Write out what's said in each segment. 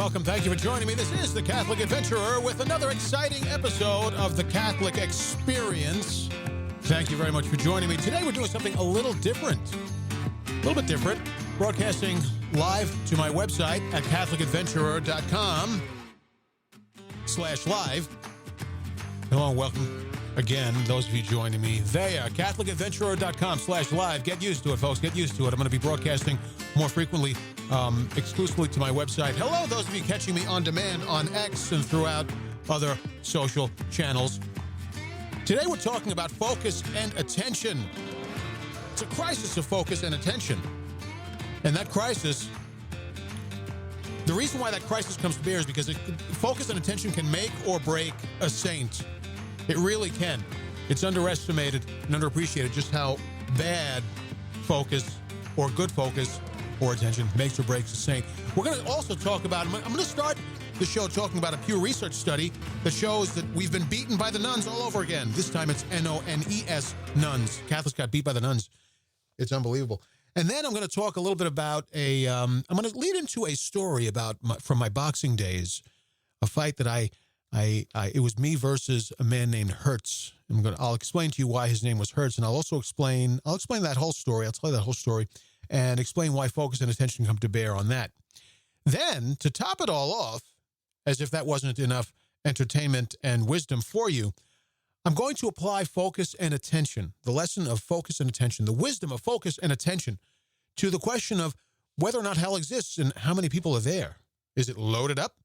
welcome. Thank you for joining me. This is The Catholic Adventurer with another exciting episode of The Catholic Experience. Thank you very much for joining me. Today we're doing something a little different. A little bit different. Broadcasting live to my website at catholicadventurer.com/live. Hello and welcome again, those of you joining me there. catholicadventurer.com/live. Get used to it, folks. Get used to it. I'm going to be broadcasting more frequently, exclusively to my website. Hello, those of you catching me on demand on X and throughout other social channels. Today we're talking about focus and attention. It's a crisis of focus and attention. And that crisis, the reason why that crisis comes to bear is because focus and attention can make or break a saint. It really can. It's underestimated and underappreciated just how bad focus or good focus or attention makes or breaks a saint. We're going to also talk about, I'm going to start the show talking about a Pew Research study that shows that we've been beaten by the nuns all over again. This time it's N-O-N-E-S, nuns. Catholics got beat by the nuns. It's unbelievable. And then I'm going to talk a little bit about I'm going to lead into a story about from my boxing days, a fight that it was me versus a man named Hertz. I'll explain to you why his name was Hertz, and I'll explain that whole story. I'll tell you that whole story and explain why focus and attention come to bear on that. Then, to top it all off, as if that wasn't enough entertainment and wisdom for you, I'm going to apply focus and attention, the lesson of focus and attention, the wisdom of focus and attention, to the question of whether or not hell exists and how many people are there. Is it loaded up?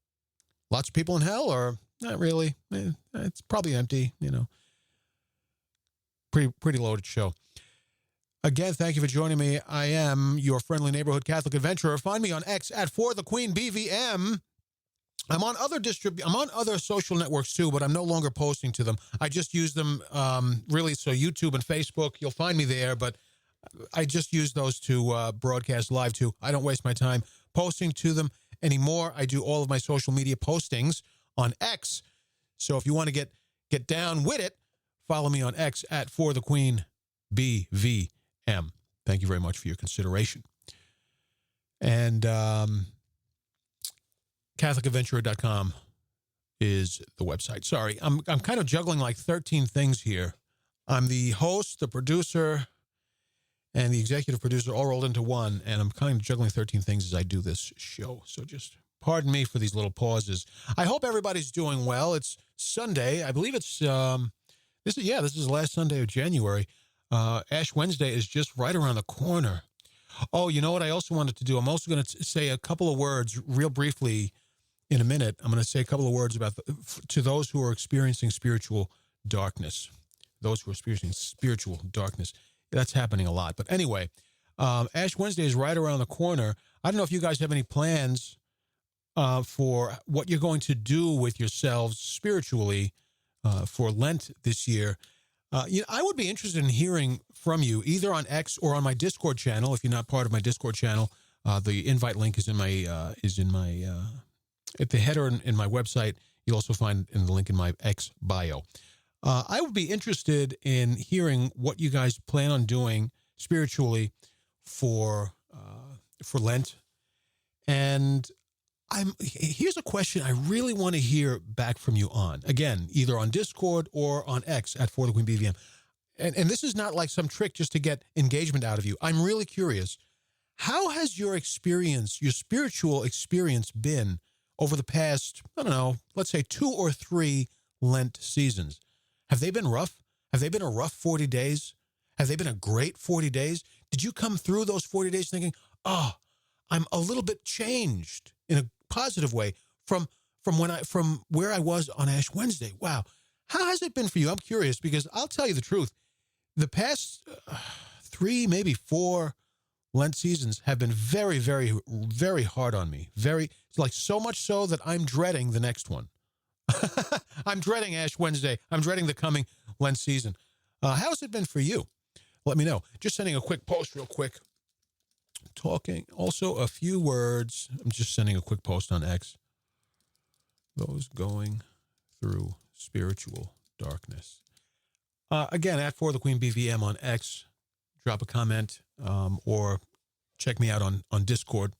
Lots of people in hell, or not really? It's probably empty, Pretty loaded show. Again, thank you for joining me. I am your friendly neighborhood Catholic adventurer. Find me on X at @ForTheQueenBVM. I'm on other social networks too, but I'm no longer posting to them. I just use them really, so YouTube and Facebook, you'll find me there, but I just use those to broadcast live to. I don't waste my time posting to them anymore. I do all of my social media postings on X. So if you want to get down with it, follow me on X at @ForTheQueenBVM. Thank you very much for your consideration. And CatholicAdventurer.com is the website. Sorry, I'm kind of juggling like 13 things here. I'm the host, the producer, and the executive producer all rolled into one, and I'm kind of juggling 13 things as I do this show. So just pardon me for these little pauses. I hope everybody's doing well. It's Sunday. I believe it's this is the last Sunday of January. Ash Wednesday is just right around the corner. Oh, you know what I also wanted to do? I'm also going to say a couple of words real briefly in a minute. I'm going to say a couple of words about to those who are experiencing spiritual darkness. Those who are experiencing spiritual darkness. That's happening a lot. But anyway, Ash Wednesday is right around the corner. I don't know if you guys have any plans for what you're going to do with yourselves spiritually for Lent this year. I would be interested in hearing from you either on X or on my Discord channel. If you're not part of my Discord channel, the invite link is in my at the header in my website. You'll also find in the link in my X bio. I would be interested in hearing what you guys plan on doing spiritually for Lent. And here's a question I really want to hear back from you on. Again, either on Discord or on X at @ForTheQueenBVM. And this is not like some trick just to get engagement out of you. I'm really curious. How has your spiritual experience been over the past, I don't know, let's say 2 or 3 Lent seasons? Have they been rough? Have they been a rough 40 days? Have they been a great 40 days? Did you come through those 40 days thinking, oh, I'm a little bit changed in a positive way from where I was on Ash Wednesday? Wow. How has it been for you? I'm curious because I'll tell you the truth. The past 3, maybe 4 Lent seasons have been very, very, very hard on me. So much so that I'm dreading the next one. I'm dreading Ash Wednesday. I'm dreading the coming Lent season. How's it been for you? Let me know. Just sending a quick post real quick. Talking. Also, a few words. I'm just sending a quick post on X. Those going through spiritual darkness. Again, at @ForTheQueenBVM on X. Drop a comment or check me out on Discord.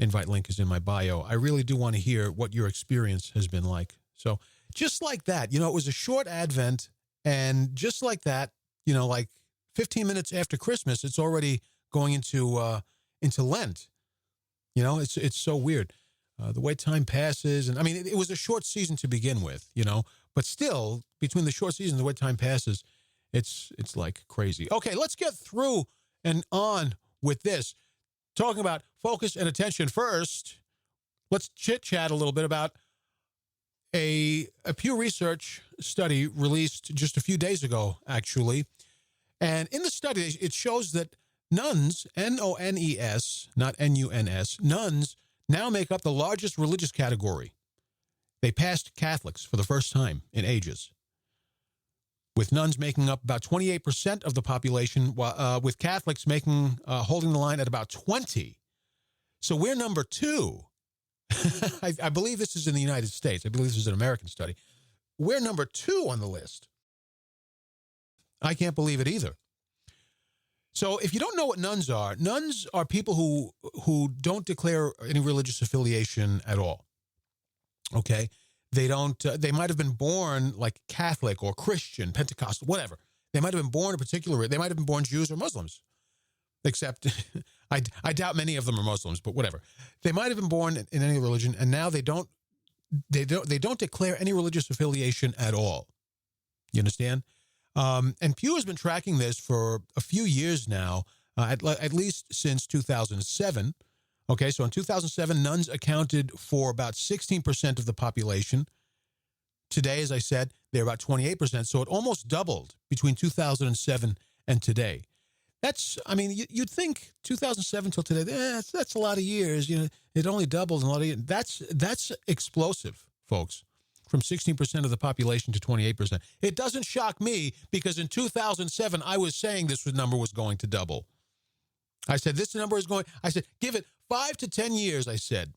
Invite link is in my bio. I really do want to hear what your experience has been like. So just like that, it was a short Advent, and just like that, like 15 minutes after Christmas, it's already going into Lent. It's so weird. The way time passes, and I mean, it was a short season to begin with, but still, between the short season and the way time passes, it's like crazy. Okay, let's get through and on with this. Talking about focus and attention first, let's chit-chat a little bit about a Pew Research study released just a few days ago, actually. And in the study, it shows that nuns, N-O-N-E-S, not N-U-N-S, nuns now make up the largest religious category. They passed Catholics for the first time in ages, with nuns making up about 28% of the population, with Catholics holding the line at about 20%. So we're number 2. I believe this is in the United States. I believe this is an American study. We're number 2 on the list. I can't believe it either. So if you don't know what nuns are people who don't declare any religious affiliation at all. Okay? They don't, they might have been born like Catholic or Christian, Pentecostal, whatever. They might have been born they might have been born Jews or Muslims. Except, I doubt many of them are Muslims, but whatever. They might have been born in any religion, and now they don't declare any religious affiliation at all. You understand? And Pew has been tracking this for a few years now, at least since 2007. Okay, so in 2007, nuns accounted for about 16% of the population. Today, as I said, they're about 28%, so it almost doubled between 2007 and today. You'd think 2007 till today, that's a lot of years. It only doubled in a lot of years. That's explosive, folks, from 16% of the population to 28%. It doesn't shock me because in 2007, I was saying this number was going to double. I said, give it 5 to 10 years, I said.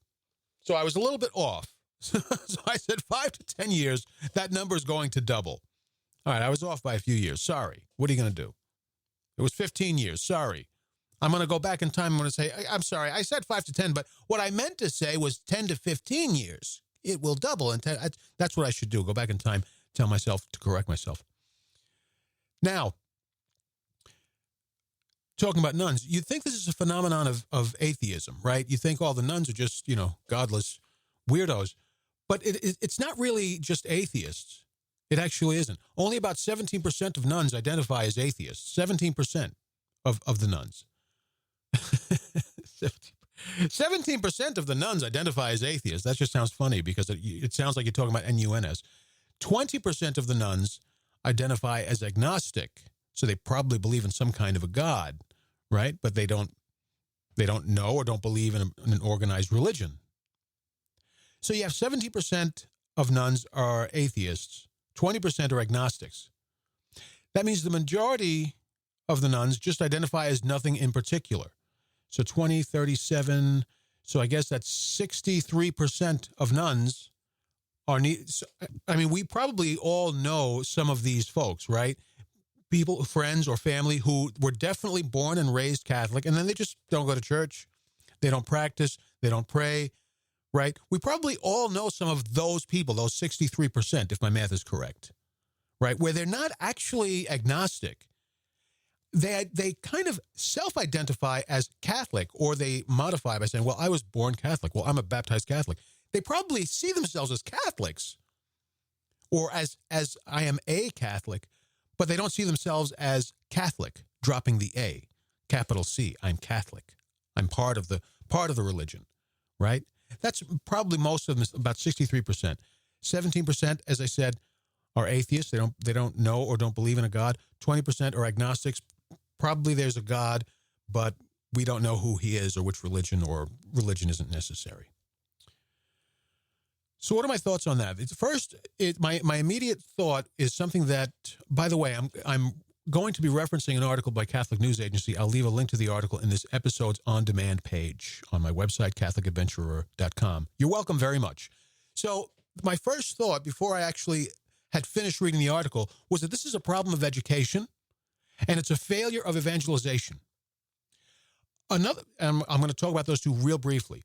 So I was a little bit off. So I said 5 to 10 years, that number is going to double. All right, I was off by a few years. Sorry. What are you going to do? It was 15 years. Sorry. I'm going to go back in time. I'm going to say, I'm sorry. I said 5 to 10, but what I meant to say was 10 to 15 years. It will double. And that's what I should do. Go back in time, tell myself to correct myself. Now, talking about nuns, you think this is a phenomenon of atheism, right? You think all the nuns are just, godless weirdos. But it's not really just atheists. It actually isn't. Only about 17% of nuns identify as atheists. 17% of the nuns. 17% of the nuns identify as atheists. That just sounds funny because it sounds like you're talking about N-U-N-S. 20% of the nuns identify as agnostic. So they probably believe in some kind of a God, right? But they don't know or don't believe in an organized religion. So you have 70% of nuns are atheists. 20% are agnostics. That means the majority of the nuns just identify as nothing in particular. So 20, 37, so I guess that's 63% of nuns are... we probably all know some of these folks, right? People, friends or family who were definitely born and raised Catholic, and then they just don't go to church. They don't practice. They don't pray. Right? We probably all know some of those people, those 63%, if my math is correct, right? Where they're not actually agnostic. They kind of self-identify as Catholic, or they modify by saying, well, I was born Catholic. Well, I'm a baptized Catholic. They probably see themselves as Catholics, or as I am a Catholic, but they don't see themselves as Catholic, dropping the A, capital C. I'm Catholic. I'm part of the religion, right? That's probably most of them, about 63%. 17%, as I said, are atheists. They don't know or don't believe in a God. 20% are agnostics. Probably there's a God, but we don't know who he is or which religion, or religion isn't necessary. So what are my thoughts on that? First, my immediate thought is something that, by the way, I'm going to be referencing an article by Catholic News Agency. I'll leave a link to the article in this episode's on-demand page on my website, catholicadventurer.com. You're welcome very much. So my first thought, before I actually had finished reading the article, was that this is a problem of education, and it's a failure of evangelization. I'm going to talk about those two real briefly.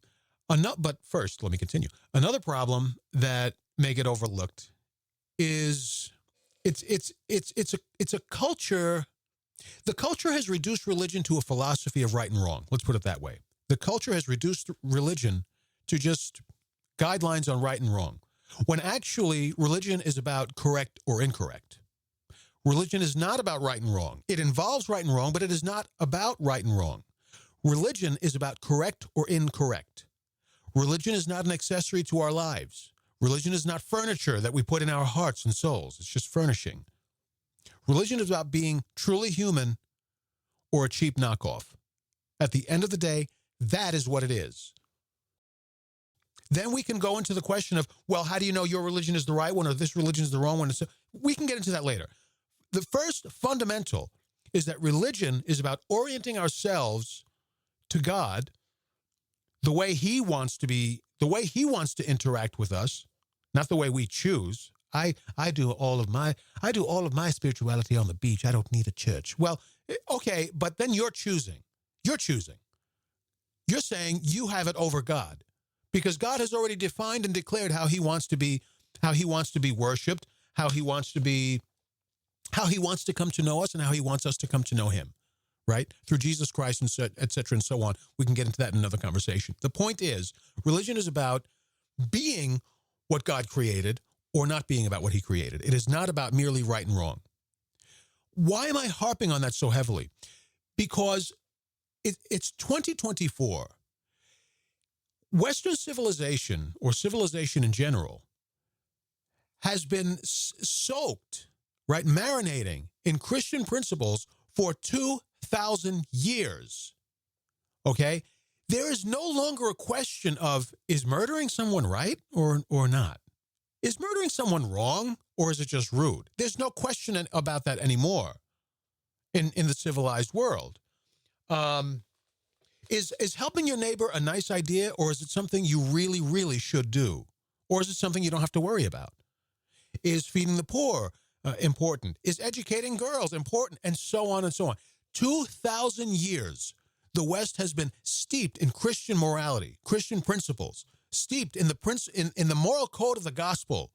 But first, let me continue. Another problem that may get overlooked is it's a culture. The culture has reduced religion to a philosophy of right and wrong. Let's put it that way. The culture has reduced religion to just guidelines on right and wrong, when actually religion is about correct or incorrect. Religion is not about right and wrong. It involves right and wrong, but it is not about right and wrong. Religion is about correct or incorrect. Religion is not an accessory to our lives. Religion is not furniture that we put in our hearts and souls. It's just furnishing. Religion is about being truly human or a cheap knockoff. At the end of the day, that is what it is. Then we can go into the question of, well, how do you know your religion is the right one or this religion is the wrong one? So we can get into that later. The first fundamental is that religion is about orienting ourselves to God the way he wants to be, the way he wants to interact with us, not the way we choose. I do all of my spirituality on the beach. I don't need a church. Well, okay, but then you're choosing. You're choosing. You're saying you have it over God, because God has already defined and declared how he wants to be worshiped, how he wants to come to know us, and how he wants us to come to know him, right? Through Jesus Christ, and et cetera, and so on. We can get into that in another conversation. The point is, religion is about being what God created or not being about what he created. It is not about merely right and wrong. Why am I harping on that so heavily? Because it's 2024. Western civilization, or civilization in general, has been soaked, right, marinating in Christian principles for 2,000 years, okay? There is no longer a question of, is murdering someone right or not? Is murdering someone wrong, or is it just rude? There's no question about that anymore in the civilized world. Is helping your neighbor a nice idea, or is it something you really, really should do? Or is it something you don't have to worry about? Is feeding the poor important? Is educating girls important? And so on and so on. 2,000 years, the West has been steeped in Christian morality, Christian principles, steeped in the moral code of the gospel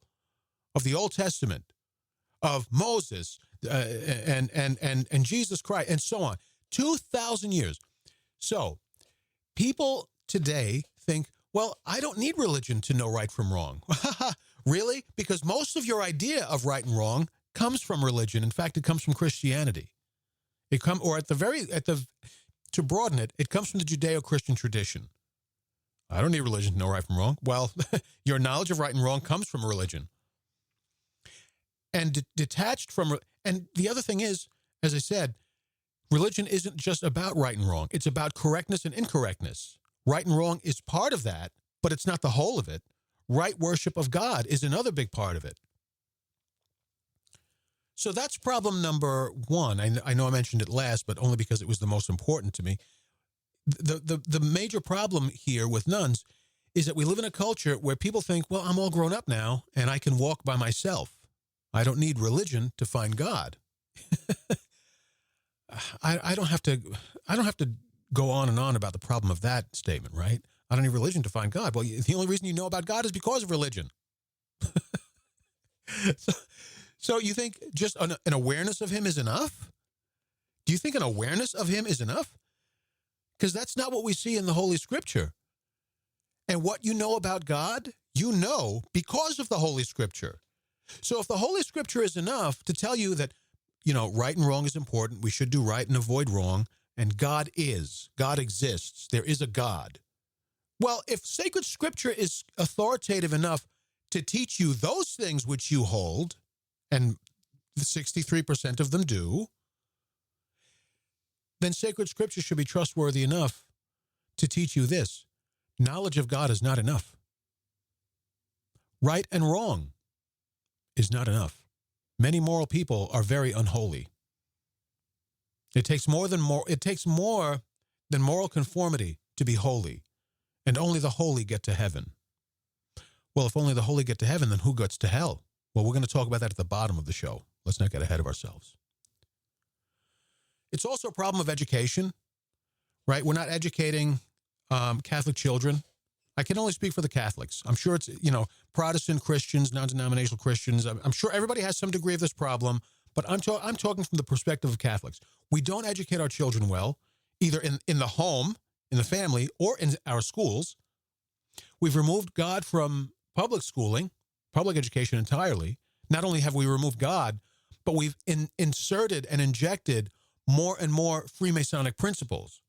of the Old Testament, of Moses and Jesus Christ, and so on. 2,000 years. So people today think, well, I don't need religion to know right from wrong. Really? Because most of your idea of right and wrong comes from religion. In fact, it comes from Christianity. To broaden it, it comes from the Judeo-Christian tradition. I don't need religion to know right from wrong. Well, your knowledge of right and wrong comes from religion. And detached from, and the other thing is, as I said, religion isn't just about right and wrong. It's about correctness and incorrectness. Right and wrong is part of that, but it's not the whole of it. Right worship of God is another big part of it. So that's problem number one. I know I mentioned it last, but only because it was the most important to me. The major problem here with nuns is that we live in a culture where people think, well, I'm all grown up now and I can walk by myself. I don't need religion to find God. I don't have to go on and on about the problem of that statement, right? I don't need religion to find God. Well, the only reason you know about God is because of religion. So you think just an awareness of him is enough? Do you think an awareness of him is enough? Because that's not what we see in the Holy Scripture. And what you know about God, you know because of the Holy Scripture. So if the Holy Scripture is enough to tell you that, right and wrong is important, we should do right and avoid wrong, and God exists, there is a God. Well, if sacred Scripture is authoritative enough to teach you those things which you hold, and 63% of them do, then sacred Scripture should be trustworthy enough to teach you this: knowledge of God is not enough. Right and wrong is not enough. Many moral people are very unholy. It takes more than moral conformity to be holy, and only the holy get to heaven. Well, if only the holy get to heaven, then who gets to hell? Well, we're going to talk about that at the bottom of the show. Let's not get ahead of ourselves. It's also a problem of education, right? We're not educating Catholic children I can only speak for the Catholics. I'm sure it's, Protestant Christians, non-denominational Christians. I'm sure everybody has some degree of this problem, but I'm talking from the perspective of Catholics. We don't educate our children well, either in the home, in the family, or in our schools. We've removed God from public schooling, public education entirely. Not only have we removed God, but we've inserted and injected more and more Freemasonic principles.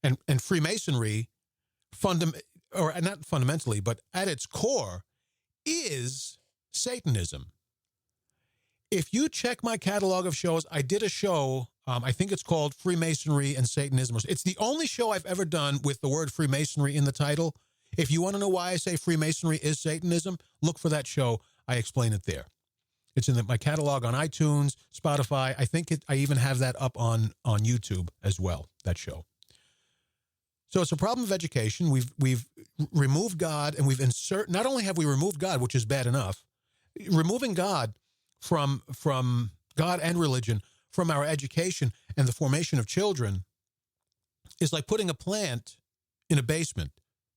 And Freemasonry, not fundamentally, but at its core, is Satanism. If you check my catalog of shows, I did a show, I think it's called Freemasonry and Satanism. It's the only show I've ever done with the word Freemasonry in the title. If you want to know why I say Freemasonry is Satanism, look for that show. I explain it there. It's in my catalog on iTunes, Spotify. I think I even have that up on YouTube as well, that show. So it's a problem of education. We've removed God, and not only have we removed God, which is bad enough, removing God from God and religion from our education and the formation of children is like putting a plant in a basement,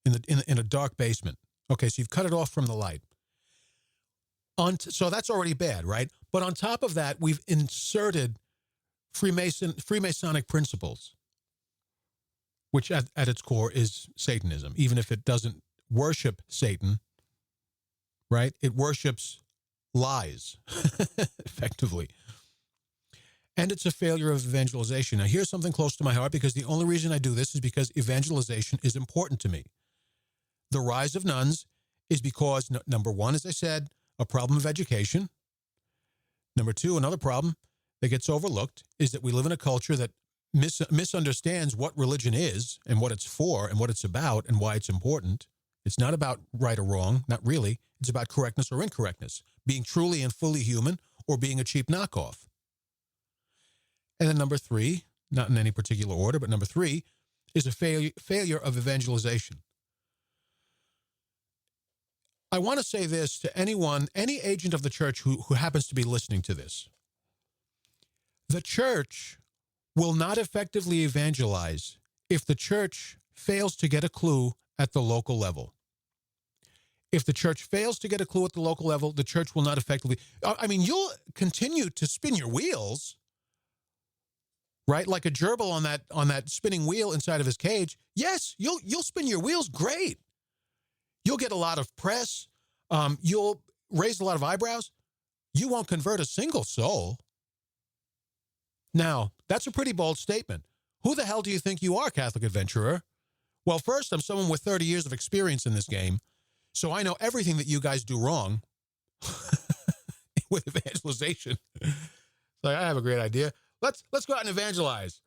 in a dark basement. Okay, so you've cut it off from the light. So that's already bad, right? But on top of that, we've inserted Freemasonic principles, which at its core is Satanism, even if it doesn't worship Satan, right? It worships lies, effectively. And it's a failure of evangelization. Now, here's something close to my heart, because the only reason I do this is because evangelization is important to me. The rise of nuns is because, number one, as I said, a problem of education. Number two, another problem that gets overlooked is that we live in a culture that misunderstands what religion is and what it's for and what it's about and why it's important. It's not about right or wrong, not really. It's about correctness or incorrectness, being truly and fully human or being a cheap knockoff. And then number three, not in any particular order, but number three is a failure of evangelization. I want to say this to any agent of the church who happens to be listening to this. The church will not effectively evangelize if the church fails to get a clue at the local level. If the church fails to get a clue at the local level, the church will not effectively. You'll continue to spin your wheels, right? Like a gerbil on that spinning wheel inside of his cage. Yes, you'll spin your wheels. Great. You'll get a lot of press. You'll raise a lot of eyebrows. You won't convert a single soul. Now, that's a pretty bold statement. Who the hell do you think you are, Catholic adventurer? Well, first, I'm someone with 30 years of experience in this game, so I know everything that you guys do wrong with evangelization. So I have a great idea. Let's go out and evangelize.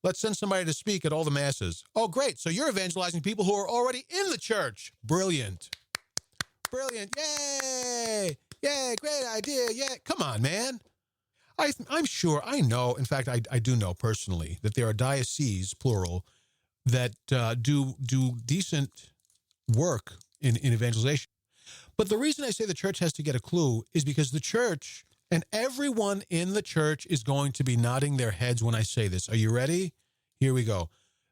Let's send somebody to speak at all the masses. Oh, great. So you're evangelizing people who are already in the church. Brilliant. Brilliant. Yay. Yay. Great idea. Yeah. Come on, man. I'm sure, I know, in fact, I do know personally that there are dioceses, plural, that do decent work in evangelization. But the reason I say the church has to get a clue is because the church and everyone in the church is going to be nodding their heads when I say this. Are you ready? Here we go.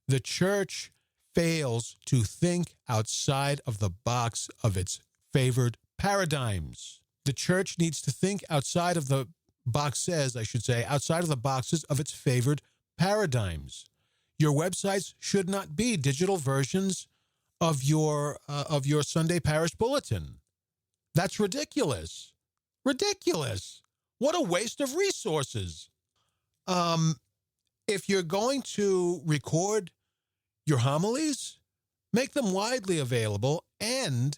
The church fails to think outside of the box of its favored paradigms. The church needs to think outside of the outside of the boxes of its favored paradigms. Your websites should not be digital versions of your Sunday parish bulletin. That's ridiculous. Ridiculous. What a waste of resources. If you're going to record your homilies, make them widely available and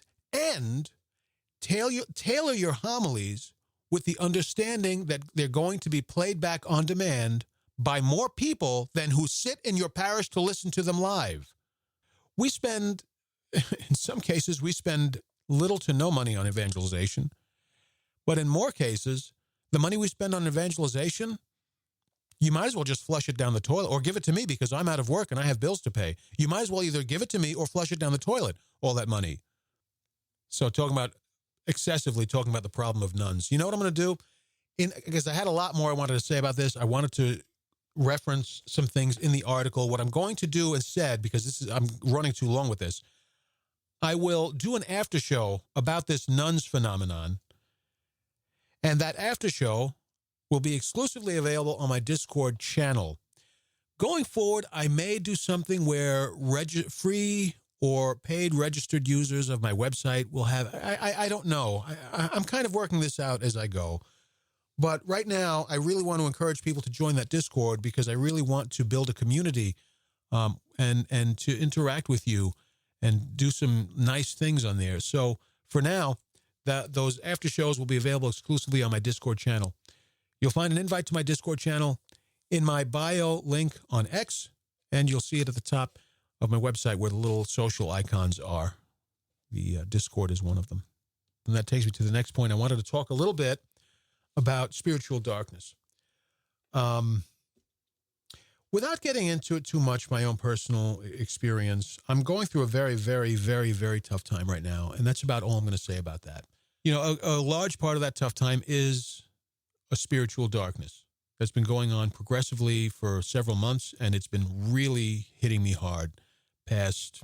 tailor your homilies with the understanding that they're going to be played back on demand by more people than who sit in your parish to listen to them live. In some cases, we spend little to no money on evangelization. But in more cases, the money we spend on evangelization, you might as well just flush it down the toilet or give it to me because I'm out of work and I have bills to pay. You might as well either give it to me or flush it down the toilet, all that money. So excessively talking about the problem of nuns. You know what I'm going to do? Because I had a lot more I wanted to say about this. I wanted to reference some things in the article. What I'm going to do instead, because I'm running too long with this, I will do an after show about this nuns phenomenon. And that after show will be exclusively available on my Discord channel. Going forward, I may do something where free or paid registered users of my website will have, I don't know. I'm kind of working this out as I go. But right now, I really want to encourage people to join that Discord because I really want to build a community and to interact with you and do some nice things on there. So for now, those after shows will be available exclusively on my Discord channel. You'll find an invite to my Discord channel in my bio link on X, and you'll see it at the top of my website where the little social icons are. The Discord is one of them. And that takes me to the next point. I wanted to talk a little bit about spiritual darkness. Without getting into it too much, my own personal experience, I'm going through a very, very, very, very tough time right now, and that's about all I'm going to say about that. You know, a large part of that tough time is a spiritual darkness that's been going on progressively for several months, and it's been really hitting me hard past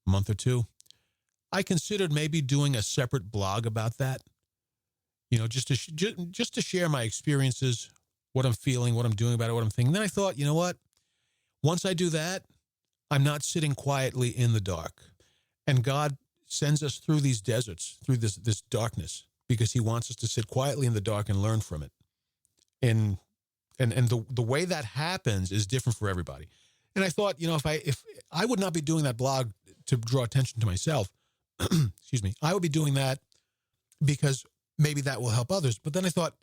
month or two. I considered maybe doing a separate blog about that, you know, just to share my experiences, what I'm feeling, what I'm doing about it, what I'm thinking. Then I thought, you know what? Once I do that, I'm not sitting quietly in the dark. And God sends us through these deserts, through this darkness, because he wants us to sit quietly in the dark and learn from it. And the way that happens is different for everybody. And I thought, you know, if I would not be doing that blog to draw attention to myself, excuse me, I would be doing that because maybe that will help others. But then I thought,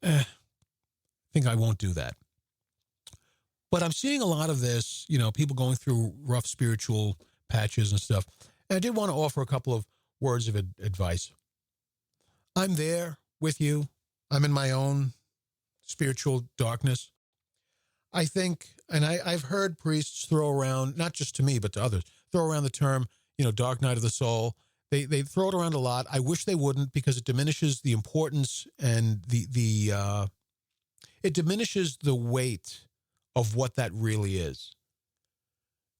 I think I won't do that. But I'm seeing a lot of this, you know, people going through rough spiritual patches and stuff. And I did want to offer a couple of words of advice. I'm there with you. I'm in my own spiritual darkness. I think, and I've heard priests throw around, not just to me, but to others, throw around the term, you know, dark night of the soul. They throw it around a lot. I wish they wouldn't, because it diminishes the importance and it diminishes the weight of what that really is.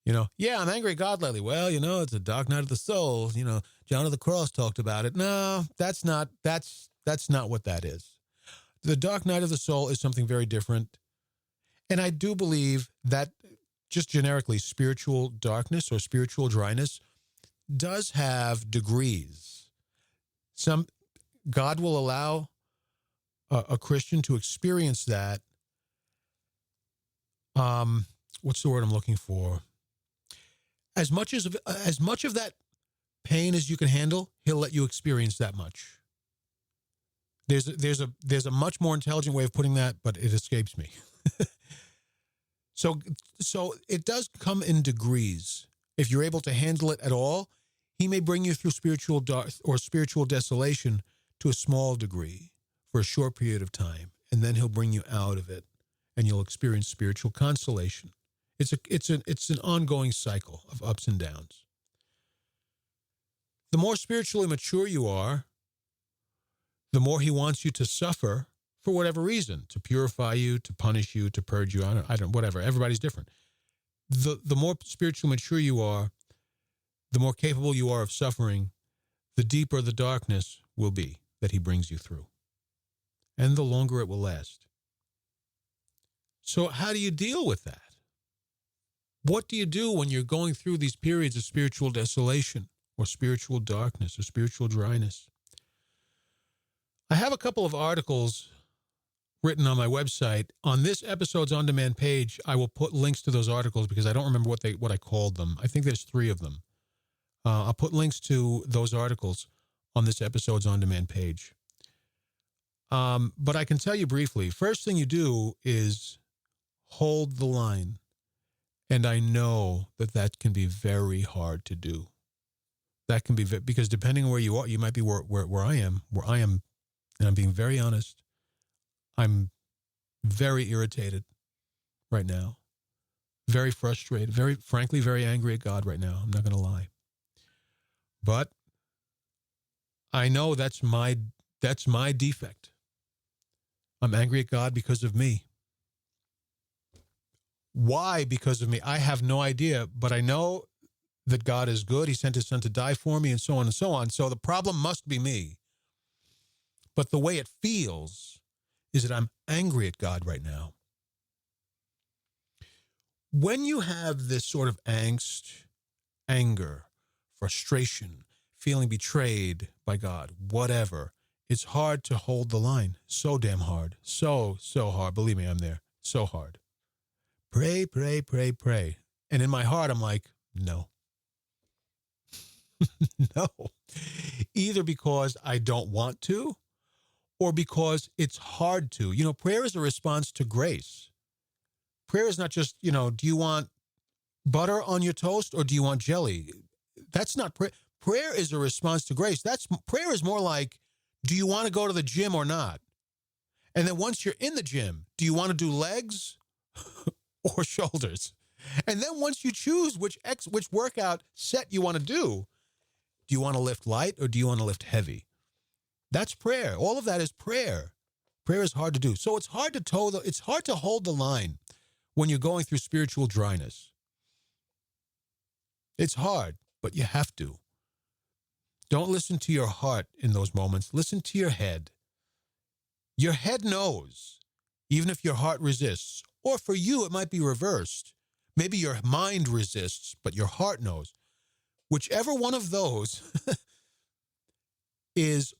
You know, yeah, I'm angry at God lately. Well, you know, it's a dark night of the soul. You know, John of the Cross talked about it. No, that's not what that is. The dark night of the soul is something very different. And I do believe that just generically spiritual darkness or spiritual dryness does have degrees. God will allow a Christian to experience that. What's the word I'm looking for? As much of that pain as you can handle, he'll let you experience that much. There's a much more intelligent way of putting that, but it escapes me. So it does come in degrees. If you're able to handle it at all, he may bring you through spiritual dark or spiritual desolation to a small degree for a short period of time, and then he'll bring you out of it, and you'll experience spiritual consolation. It's an ongoing cycle of ups and downs. The more spiritually mature you are, the more he wants you to suffer for whatever reason, to purify you, to punish you, to purge you. I don't whatever. Everybody's different. The more spiritually mature you are, the more capable you are of suffering, the deeper the darkness will be that he brings you through, and the longer it will last. So how do you deal with that? What do you do when you're going through these periods of spiritual desolation or spiritual darkness or spiritual dryness? I have a couple of articles written on my website. On this episode's on-demand page, I will put links to those articles because I don't remember what I called them. I think there's 3 of them. I'll put links to those articles on this episode's on-demand page. But I can tell you briefly, first thing you do is hold the line. And I know that can be very hard to do. That can be, because depending on where you are, you might be where I am, and I'm being very honest, I'm very irritated right now, very frustrated, frankly, very angry at God right now. I'm not going to lie. But I know that's my defect. I'm angry at God because of me. Why because of me? I have no idea, but I know that God is good. He sent his son to die for me, and so on and so on. So the problem must be me. But the way it feels is that I'm angry at God right now. When you have this sort of angst, anger, frustration, feeling betrayed by God, whatever, it's hard to hold the line. So damn hard. So hard. Believe me, I'm there. So hard. Pray, pray, pray, pray. And in my heart, I'm like, no. No. Either because I don't want to or because it's hard to. You know, prayer is a response to grace. Prayer is not just, do you want butter on your toast or do you want jelly? That's not prayer. Prayer is a response to grace. Prayer is more like, do you want to go to the gym or not? And then once you're in the gym, do you want to do legs or shoulders? And then once you choose which workout set you want to do you want to lift light or do you want to lift heavy? That's prayer. All of that is prayer. Prayer is hard to do. So it's hard to hold the line when you're going through spiritual dryness. It's hard, but you have to. Don't listen to your heart in those moments. Listen to your head. Your head knows, even if your heart resists. Or for you, it might be reversed. Maybe your mind resists, but your heart knows. Whichever one of those is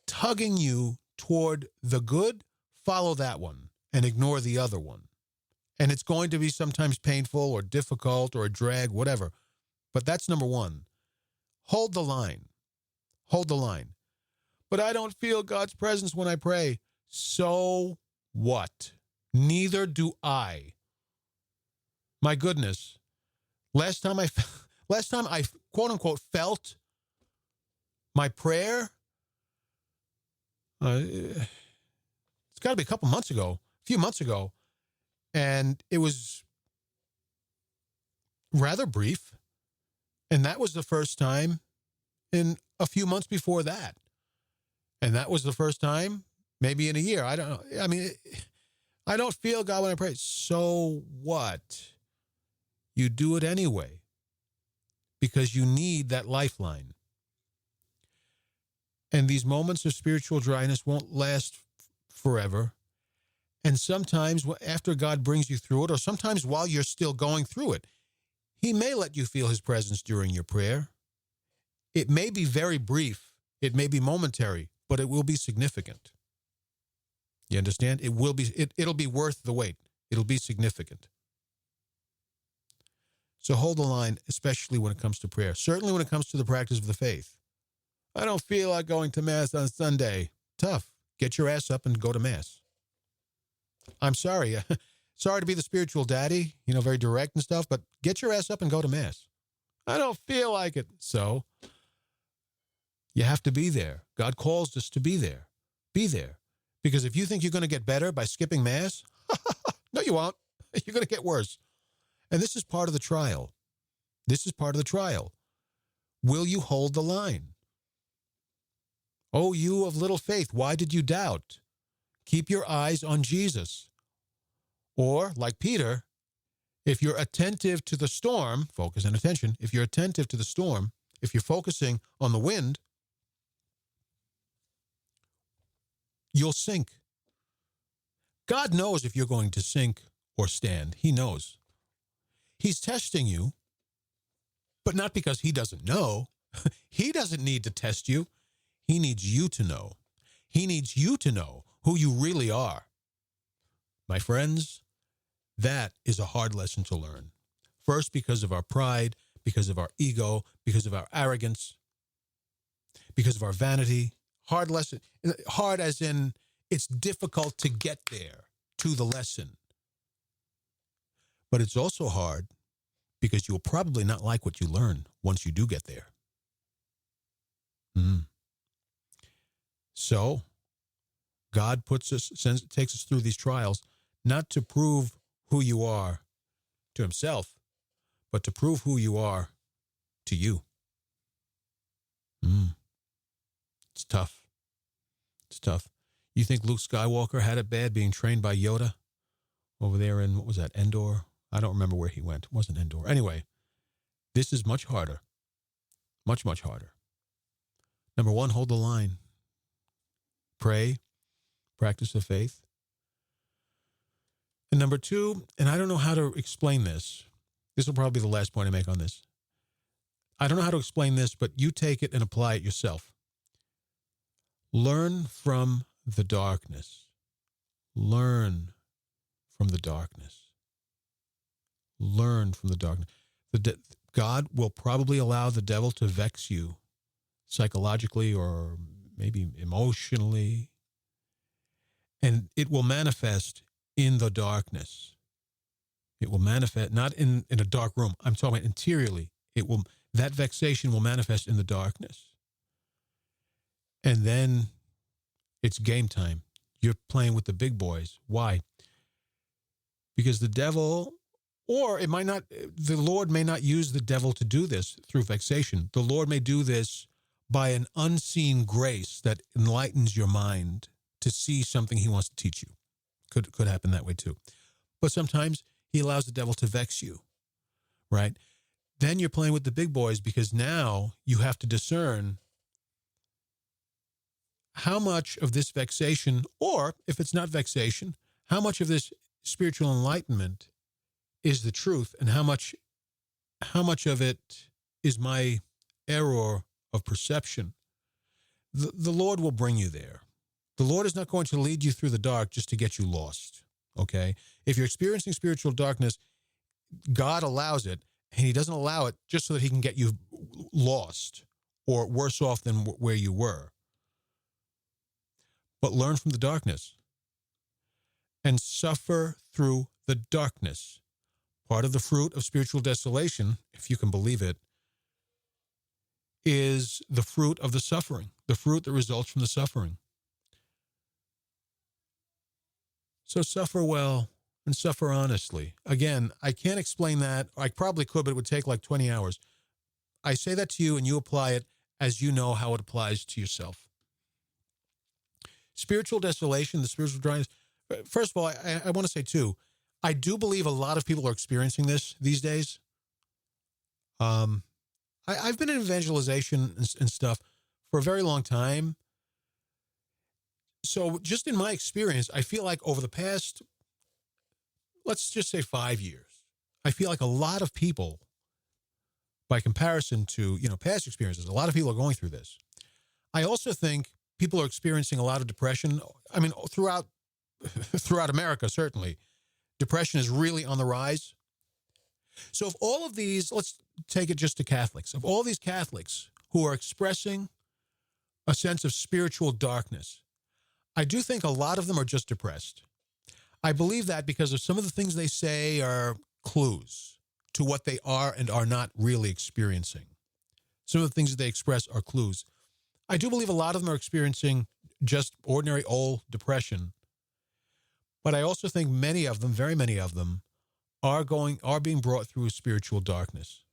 tugging you toward the good, follow that one and ignore the other one. And it's going to be sometimes painful or difficult or a drag, whatever. But that's number one. Hold the line. Hold the line. But I don't feel God's presence when I pray. So what? Neither do I. My goodness. Last time I quote unquote felt my prayer, it's got to be a few months ago, and it was rather brief, and that was the first time in a few months before that, and that was the first time maybe in a year. I don't know. I mean, I don't feel God when I pray. So what? You do it anyway because you need that lifeline. And these moments of spiritual dryness won't last forever. And sometimes after God brings you through it, or sometimes while you're still going through it, he may let you feel his presence during your prayer. It may be very brief. It may be momentary, but it will be significant. You understand? It'll be worth the wait. It'll be significant. So hold the line, especially when it comes to prayer. Certainly when it comes to the practice of the faith. I don't feel like going to Mass on Sunday. Tough. Get your ass up and go to Mass. I'm sorry. Sorry to be the spiritual daddy, very direct and stuff, but get your ass up and go to Mass. I don't feel like it. So you have to be there. God calls us to be there. Be there. Because if you think you're going to get better by skipping Mass, no, you won't. You're going to get worse. And this is part of the trial. This is part of the trial. Will you hold the line? Oh, you of little faith, why did you doubt? Keep your eyes on Jesus. Or, like Peter, if you're attentive to the storm, focus and attention, if you're attentive to the storm, if you're focusing on the wind, you'll sink. God knows if you're going to sink or stand. He knows. He's testing you, but not because he doesn't know. He doesn't need to test you. He needs you to know. He needs you to know who you really are. My friends, that is a hard lesson to learn. First, because of our pride, because of our ego, because of our arrogance, because of our vanity. Hard lesson. Hard as in it's difficult to get there to the lesson. But it's also hard because you'll probably not like what you learn once you do get there. So, God takes us through these trials, not to prove who you are to himself, but to prove who you are to you. It's tough. It's tough. You think Luke Skywalker had it bad being trained by Yoda over there in, what was that, Endor? I don't remember where he went. It wasn't Endor. Anyway, This is much harder. Much, much harder. Number one, hold the line. Pray. Practice of faith. And number two, and I don't know how to explain this. This will probably be the last point I make on this. I don't know how to explain this, but you take it and apply it yourself. Learn from the darkness. Learn from the darkness. Learn from the darkness. God will probably allow the devil to vex you psychologically or maybe emotionally. And it will manifest in the darkness. It will manifest, not in a dark room. I'm talking about interiorly. That vexation will manifest in the darkness. And then it's game time. You're playing with the big boys. Why? Because the devil, or it might not, the Lord may not use the devil to do this through vexation. The Lord may do this by an unseen grace that enlightens your mind to see something he wants to teach you. Could happen that way too. But sometimes he allows the devil to vex you, right? Then you're playing with the big boys because now you have to discern how much of this vexation, or if it's not vexation, how much of this spiritual enlightenment is the truth and how much of it is my error of perception. The Lord will bring you there. The Lord is not going to lead you through the dark just to get you lost, okay? If you're experiencing spiritual darkness, God allows it, and he doesn't allow it just so that he can get you lost or worse off than where you were. But learn from the darkness and suffer through the darkness. Part of the fruit of spiritual desolation, if you can believe it, is the fruit of the suffering, the fruit that results from the suffering. So suffer well and suffer honestly. Again, I can't explain that. I probably could, but it would take like 20 hours. I say that to you and you apply it as you know how it applies to yourself. Spiritual desolation, the spiritual dryness. First of all, I want to say too, I do believe a lot of people are experiencing this these days. I've been in evangelization and stuff for a very long time. So just in my experience, I feel like over the past, let's just say 5 years, I feel like a lot of people, by comparison to, past experiences, a lot of people are going through this. I also think people are experiencing a lot of depression. I mean, throughout America, certainly, depression is really on the rise. So if all of these, let's take it just to Catholics, of all these Catholics who are expressing a sense of spiritual darkness, I do think a lot of them are just depressed. I believe that because of some of the things they say are clues to what they are and are not really experiencing. Some of the things that they express are clues. I do believe a lot of them are experiencing just ordinary old depression. But I also think many of them, very many of them, are being brought through spiritual darkness.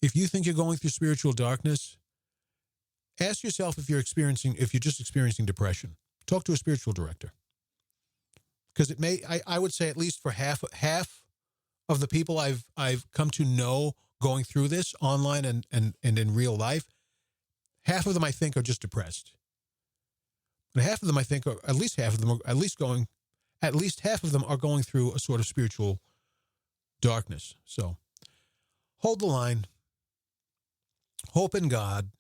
If you think you're going through spiritual darkness, ask yourself if you're just experiencing depression. Talk to a spiritual director. Because I would say at least for half of the people I've come to know going through this online and in real life, half of them I think are just depressed. But half of them I think are, at least half of them are going through a sort of spiritual darkness. So hold the line. Hope in God.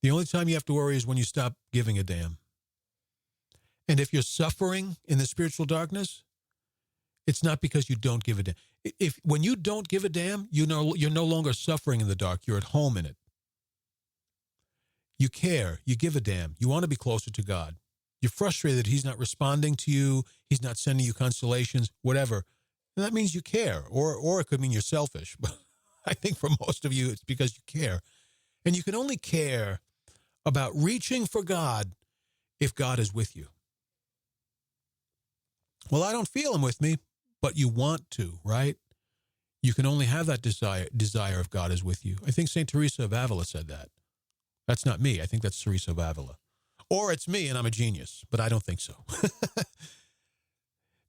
The only time you have to worry is when you stop giving a damn. And if you're suffering in the spiritual darkness, it's not because you don't give a damn. When you don't give a damn, you're no longer suffering in the dark. You're at home in it. You care. You give a damn. You want to be closer to God. You're frustrated that he's not responding to you. He's not sending you consolations, whatever. And that means you care. Or it could mean you're selfish. But I think for most of you, it's because you care. And you can only care about reaching for God if God is with you. Well, I don't feel him with me, but you want to, right? You can only have that desire if God is with you. I think St. Teresa of Avila said that. That's not me. I think that's Teresa of Avila. Or it's me and I'm a genius, but I don't think so.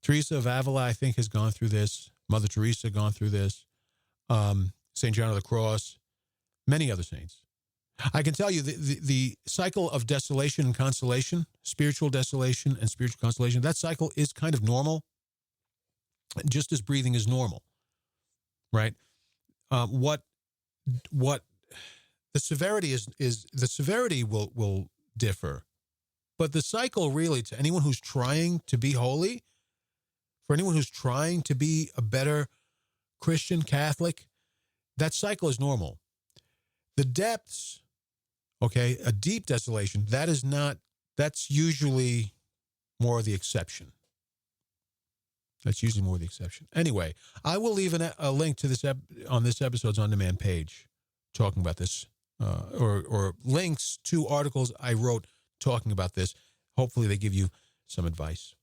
Teresa of Avila, I think, has gone through this. Mother Teresa gone through this. St. John of the Cross, many other saints. I can tell you the cycle of desolation and consolation, spiritual desolation and spiritual consolation, that cycle is kind of normal, just as breathing is normal, right? What the severity is the severity will differ, but the cycle really, to anyone who's trying to be holy, for anyone who's trying to be a better Christian, Catholic, that cycle is normal. The depths, okay, a deep desolation, that's usually more the exception. That's usually more the exception. Anyway, I will leave a link to this on this episode's on-demand page talking about this, or links to articles I wrote talking about this. Hopefully they give you some advice.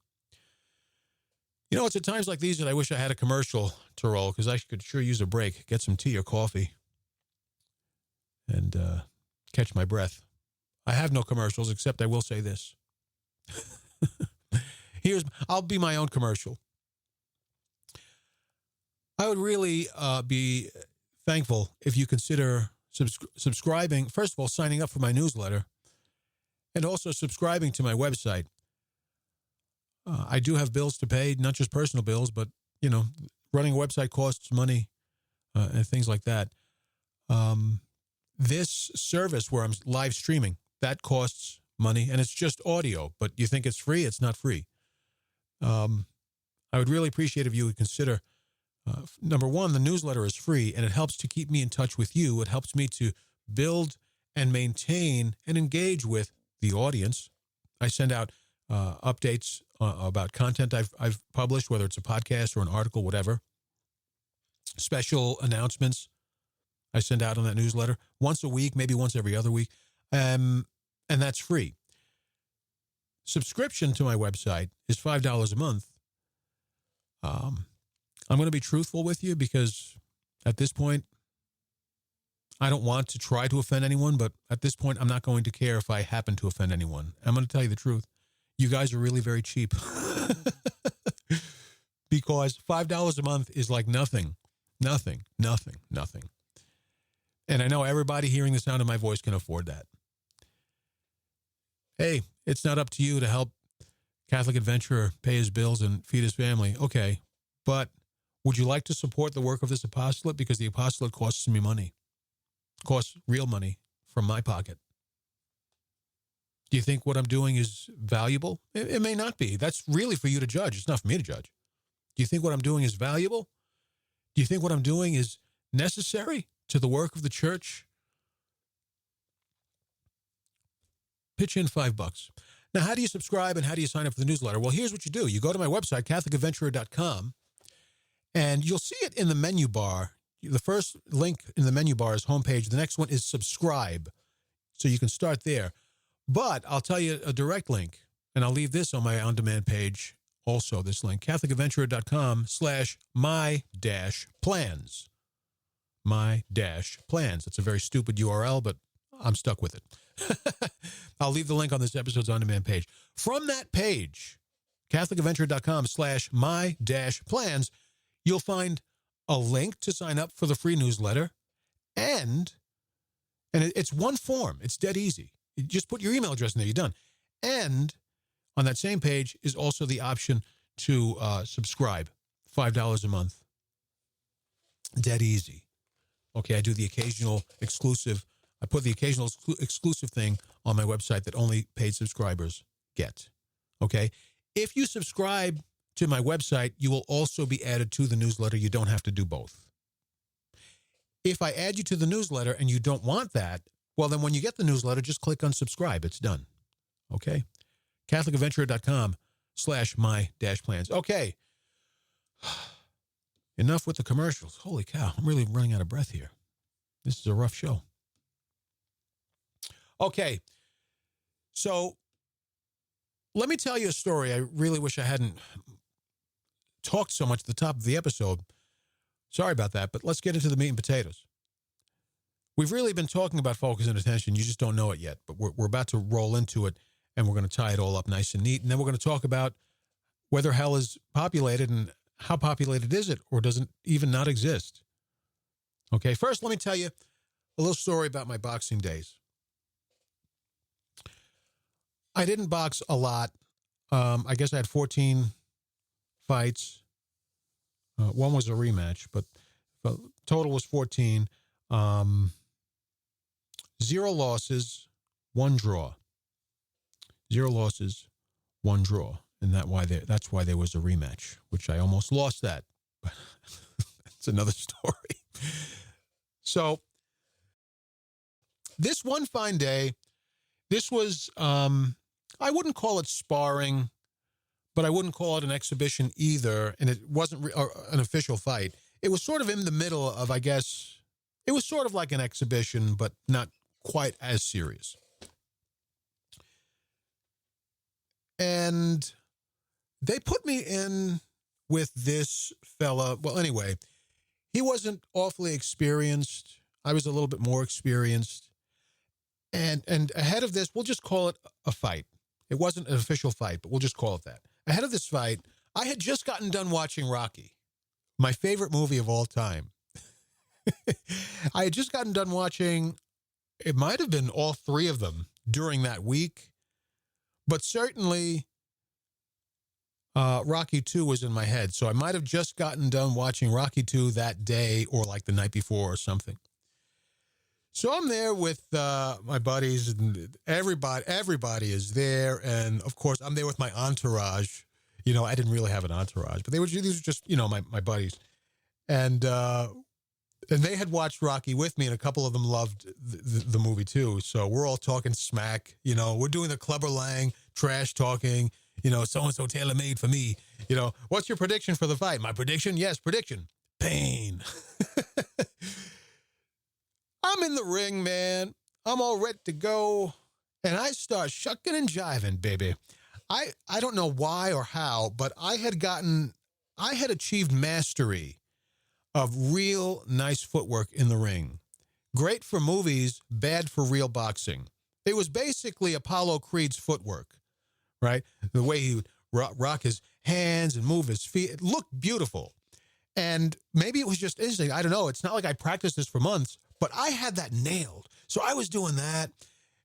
You know, it's at times like these that I wish I had a commercial to roll, because I could sure use a break, get some tea or coffee, and catch my breath. I have no commercials, except I will say this. I'll be my own commercial. I would really be thankful if you consider subscribing, first of all, signing up for my newsletter, and also subscribing to my website. I do have bills to pay, not just personal bills, but, you know, running a website costs money and things like that. This service where I'm live streaming, that costs money, and it's just audio. But you think it's free? It's not free. I would really appreciate if you would consider, number one, the newsletter is free, and it helps to keep me in touch with you. It helps me to build and maintain and engage with the audience. I send out updates about content I've published, whether it's a podcast or an article, whatever. Special announcements I send out on that newsletter once a week, maybe once every other week, and that's free. Subscription to my website is $5 a month. I'm going to be truthful with you, because at this point, I don't want to try to offend anyone, but at this point, I'm not going to care if I happen to offend anyone. I'm going to tell you the truth. You guys are really very cheap. Because $5 a month is like nothing. And I know everybody hearing the sound of my voice can afford that. Hey, it's not up to you to help Catholic Adventurer pay his bills and feed his family. Okay, but would you like to support the work of this apostolate? Because the apostolate costs me money. Costs real money from my pocket. Do you think what I'm doing is valuable? It may not be. That's really for you to judge. It's not for me to judge. Do you think what I'm doing is valuable? Do you think what I'm doing is necessary to the work of the church? Pitch in $5. Now, how do you subscribe and how do you sign up for the newsletter? Well, here's what you do. You go to my website, CatholicAdventurer.com, and you'll see it in the menu bar. The first link in the menu bar is homepage. The next one is subscribe. So you can start there. But I'll tell you a direct link, and I'll leave this on my on-demand page also, this link, CatholicAdventurer.com/my-plans. My-plans. It's a very stupid URL, but I'm stuck with it. I'll leave the link on this episode's on-demand page. From that page, CatholicAdventurer.com/my-plans, you'll find a link to sign up for the free newsletter, and it's one form. It's dead easy. You just put your email address in there. You're done. And on that same page is also the option to subscribe, $5 a month. Dead easy. Okay, I do the occasional exclusive. I put the occasional exclusive thing on my website that only paid subscribers get. Okay? If you subscribe to my website, you will also be added to the newsletter. You don't have to do both. If I add you to the newsletter and you don't want that, well, then when you get the newsletter, just click on subscribe. It's done. Okay? CatholicAdventurer.com/my-plans. Okay. Enough with the commercials. Holy cow. I'm really running out of breath here. This is a rough show. Okay. So let me tell you a story. I really wish I hadn't talked so much at the top of the episode. Sorry about that, but let's get into the meat and potatoes. We've really been talking about focus and attention. You just don't know it yet, but we're about to roll into it, and we're going to tie it all up nice and neat. And then we're going to talk about whether hell is populated and how populated is it, or does it even not exist? Okay, first let me tell you a little story about my boxing days. I didn't box a lot. I guess I had 14 fights. One was a rematch, but total was 14. 0 losses, 1 draw. 0 losses, 1 draw. And that's why there was a rematch, which I almost lost that. But that's another story. So this one fine day, this was, I wouldn't call it sparring, but I wouldn't call it an exhibition either. And it wasn't an official fight. It was sort of in the middle of, I guess, it was sort of like an exhibition, but not quite as serious. And they put me in with this fella. Well, anyway, he wasn't awfully experienced. I was a little bit more experienced. And ahead of this, we'll just call it a fight. It wasn't an official fight, but we'll just call it that. Ahead of this fight, I had just gotten done watching Rocky, my favorite movie of all time. I had just gotten done watching, it might have been all 3 of them during that week, but certainly Rocky 2 was in my head. So I might have just gotten done watching Rocky 2 that day or like the night before or something. So I'm there with my buddies, and everybody is there. And of course, I'm there with my entourage. You know, I didn't really have an entourage, but these were just, you know, my buddies. And they had watched Rocky with me, and a couple of them loved the movie too. So we're all talking smack. You know, we're doing the Clubber Lang trash talking. You know, so-and-so tailor-made for me. You know, what's your prediction for the fight? My prediction? Yes, prediction. Pain. I'm in the ring, man. I'm all ready to go. And I start shucking and jiving, baby. I don't know why or how, but I had achieved mastery of real nice footwork in the ring. Great for movies, bad for real boxing. It was basically Apollo Creed's footwork, right? The way he would rock his hands and move his feet. It looked beautiful. And maybe it was just instinct. I don't know. It's not like I practiced this for months, but I had that nailed. So I was doing that,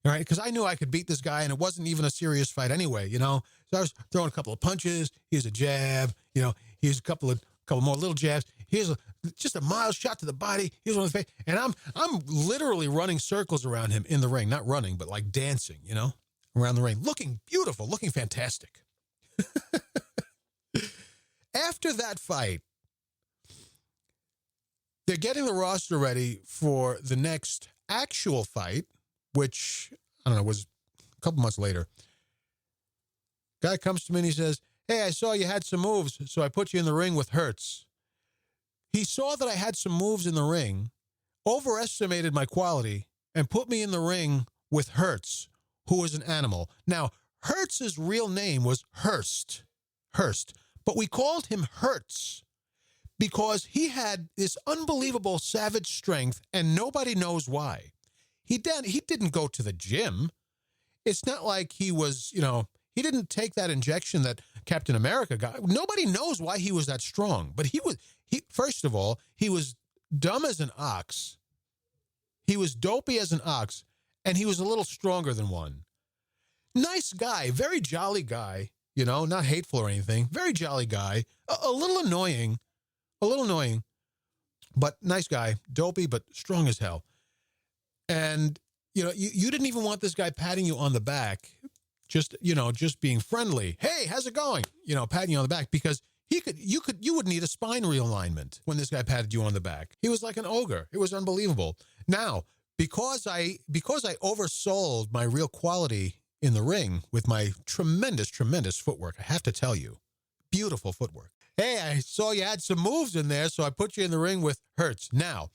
right? Because I knew I could beat this guy, and it wasn't even a serious fight anyway, you know? So I was throwing a couple of punches. Here's a jab. You know, here's a couple more little jabs. Here's just a mild shot to the body. Here's one in the face. And I'm literally running circles around him in the ring. Not running, but like dancing, you know, around the ring. Looking beautiful, looking fantastic. After that fight, they're getting the roster ready for the next actual fight, which, I don't know, was a couple months later. Guy comes to me and he says, "Hey, I saw you had some moves, so I put you in the ring with Hertz." He saw that I had some moves in the ring, overestimated my quality, and put me in the ring with Hertz, who was an animal. Now, Hertz's real name was Hurst, but we called him Hertz because he had this unbelievable savage strength, and nobody knows why. He didn't go to the gym. It's not like he was, you know, he didn't take that injection that Captain America got. Nobody knows why he was that strong. But first of all, he was dumb as an ox. He was dopey as an ox, and he was a little stronger than one. Nice guy, very jolly guy, you know, not hateful or anything. Very jolly guy, a little annoying, but nice guy, dopey, but strong as hell. And, you know, you didn't even want this guy patting you on the back, just being friendly. Hey, how's it going? You know, patting you on the back, because you would need a spine realignment when this guy patted you on the back. He was like an ogre. It was unbelievable. Now, because I oversold my real quality in the ring with my tremendous footwork, I have to tell you, beautiful footwork. Hey, I saw you had some moves in there, so I put you in the ring with Hertz. Now,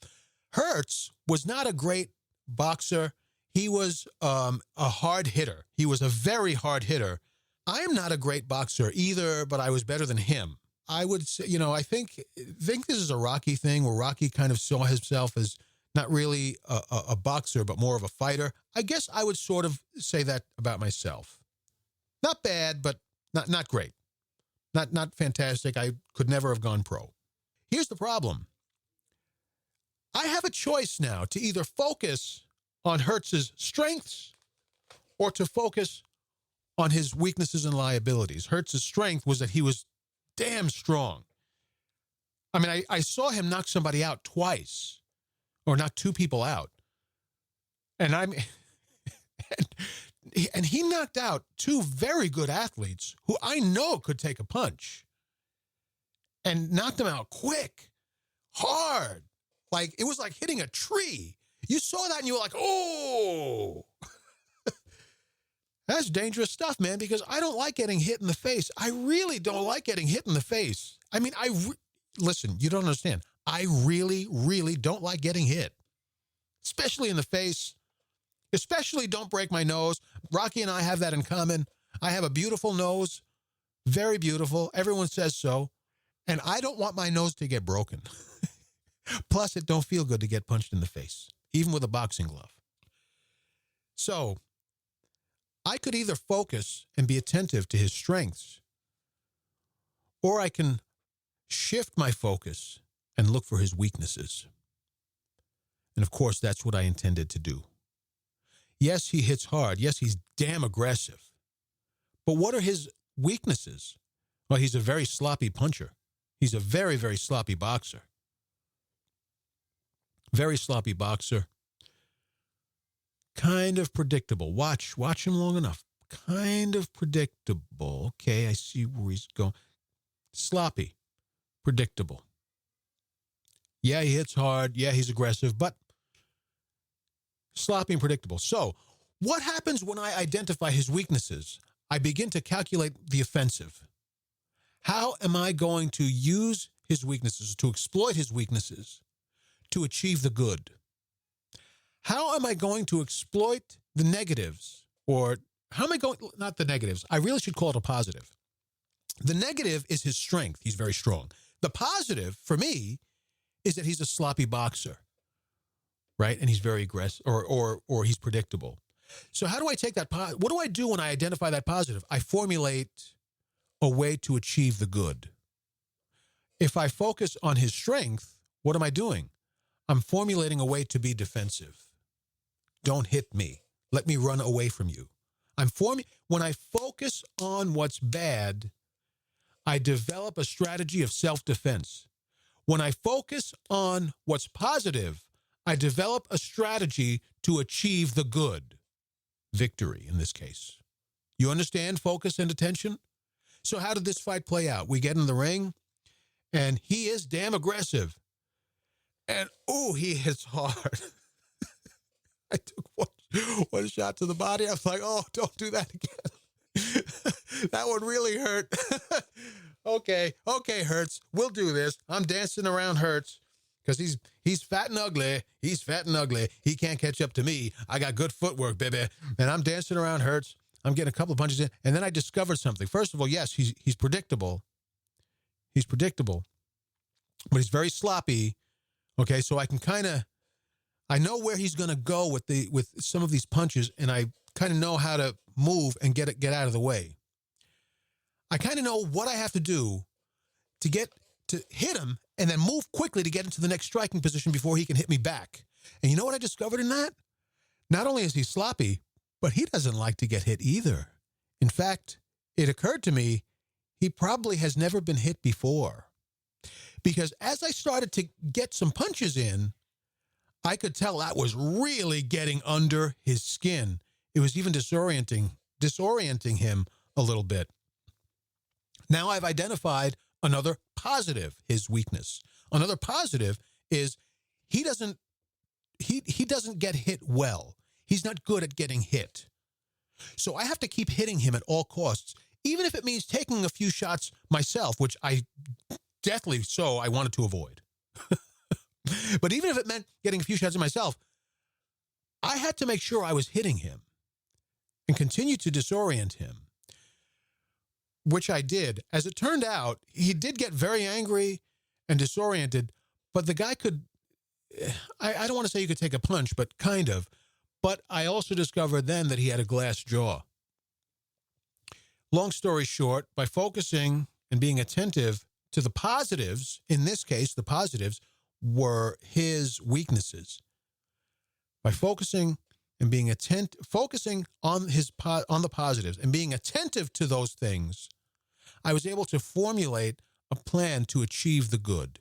Hertz was not a great boxer. He was a hard hitter. He was a very hard hitter. I am not a great boxer either, but I was better than him. I would say, you know, I think this is a Rocky thing, where Rocky kind of saw himself as not really a boxer, but more of a fighter. I guess I would sort of say that about myself. Not bad, but not great. Not fantastic. I could never have gone pro. Here's the problem. I have a choice now to either focus on Hertz's strengths or to focus on his weaknesses and liabilities. Hertz's strength was that he was damn strong. I mean, I saw him knock somebody out twice, or knock two people out. And and he knocked out two very good athletes who I know could take a punch, and knocked them out quick, hard. Like, it was like hitting a tree. You saw that and you were like, oh. That's dangerous stuff, man, because I don't like getting hit in the face. I really don't like getting hit in the face. I mean, listen, you don't understand. I really, really don't like getting hit, especially in the face. Especially don't break my nose. Rocky and I have that in common. I have a beautiful nose, very beautiful. Everyone says so. And I don't want my nose to get broken. Plus, it don't feel good to get punched in the face, even with a boxing glove. So I could either focus and be attentive to his strengths, or I can shift my focus and look for his weaknesses. And of course, that's what I intended to do. Yes, he hits hard. Yes, he's damn aggressive. But what are his weaknesses? Well, he's a very sloppy puncher. He's a very, very sloppy boxer. Very sloppy boxer. Kind of predictable. Watch him long enough. Kind of predictable. Okay, I see where he's going. Sloppy. Predictable. Yeah, he hits hard. Yeah, he's aggressive, but sloppy and predictable. So, what happens when I identify his weaknesses? I begin to calculate the offensive. How am I going to use his weaknesses, to exploit his weaknesses, to achieve the good? How am I going to exploit the negatives? Or how am I going, not the negatives, I really should call it a positive. The negative is his strength. He's very strong. The positive, for me, is that he's a sloppy boxer, right? And he's very aggressive, or he's predictable. So how do I take that, what do I do when I identify that positive? I formulate a way to achieve the good. If I focus on his strength, what am I doing? I'm formulating a way to be defensive. Don't hit me. Let me run away from you. When I focus on what's bad, I develop a strategy of self-defense. When I focus on what's positive, I develop a strategy to achieve the good. Victory, in this case. You understand focus and attention? So how did this fight play out? We get in the ring, and he is damn aggressive. And, he hits hard. I took one shot to the body. I was like, don't do that again. That one really hurt. Okay, Hertz, we'll do this. I'm dancing around Hertz because he's fat and ugly. He's fat and ugly. He can't catch up to me. I got good footwork, baby. And I'm dancing around Hertz. I'm getting a couple of punches in. And then I discovered something. First of all, yes, he's predictable. He's predictable. But he's very sloppy. Okay, so I know where he's going to go with some of these punches, and I kind of know how to move and get out of the way. I kind of know what I have to do to hit him and then move quickly to get into the next striking position before he can hit me back. And you know what I discovered in that? Not only is he sloppy, but he doesn't like to get hit either. In fact, it occurred to me he probably has never been hit before. Because as I started to get some punches in, I could tell that was really getting under his skin. It was even disorienting him a little bit. Now I've identified another positive, his weakness. Another positive is he doesn't get hit well. He's not good at getting hit. So I have to keep hitting him at all costs, even if it means taking a few shots myself, which I wanted to avoid. But even if it meant getting a few shots at myself, I had to make sure I was hitting him and continue to disorient him, which I did. As it turned out, he did get very angry and disoriented, but the guy could, I don't want to say you could take a punch, but kind of. But I also discovered then that he had a glass jaw. Long story short, by focusing and being attentive to the positives, in this case, the positives were his weaknesses. By focusing and being focusing on the positives and being attentive to those things, I was able to formulate a plan to achieve the good.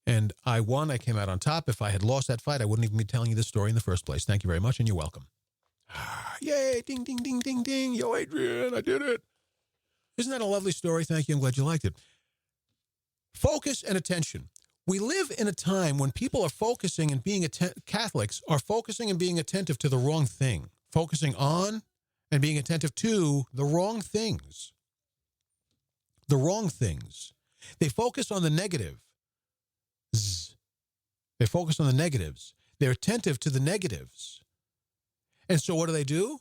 And I won. I came out on top. If I had lost that fight, I wouldn't even be telling you this story in the first place. Thank you very much, and you're welcome. Yay, ding, ding, ding, ding, ding. Yo, Adrian, I did it. Isn't that a lovely story? Thank you. I'm glad you liked it. Focus and attention. We live in a time when people are focusing and being Catholics are focusing and being attentive to the wrong thing, focusing on and being attentive to the wrong things. The wrong things. They focus on the negative. They focus on the negatives. They're attentive to the negatives. And so what do?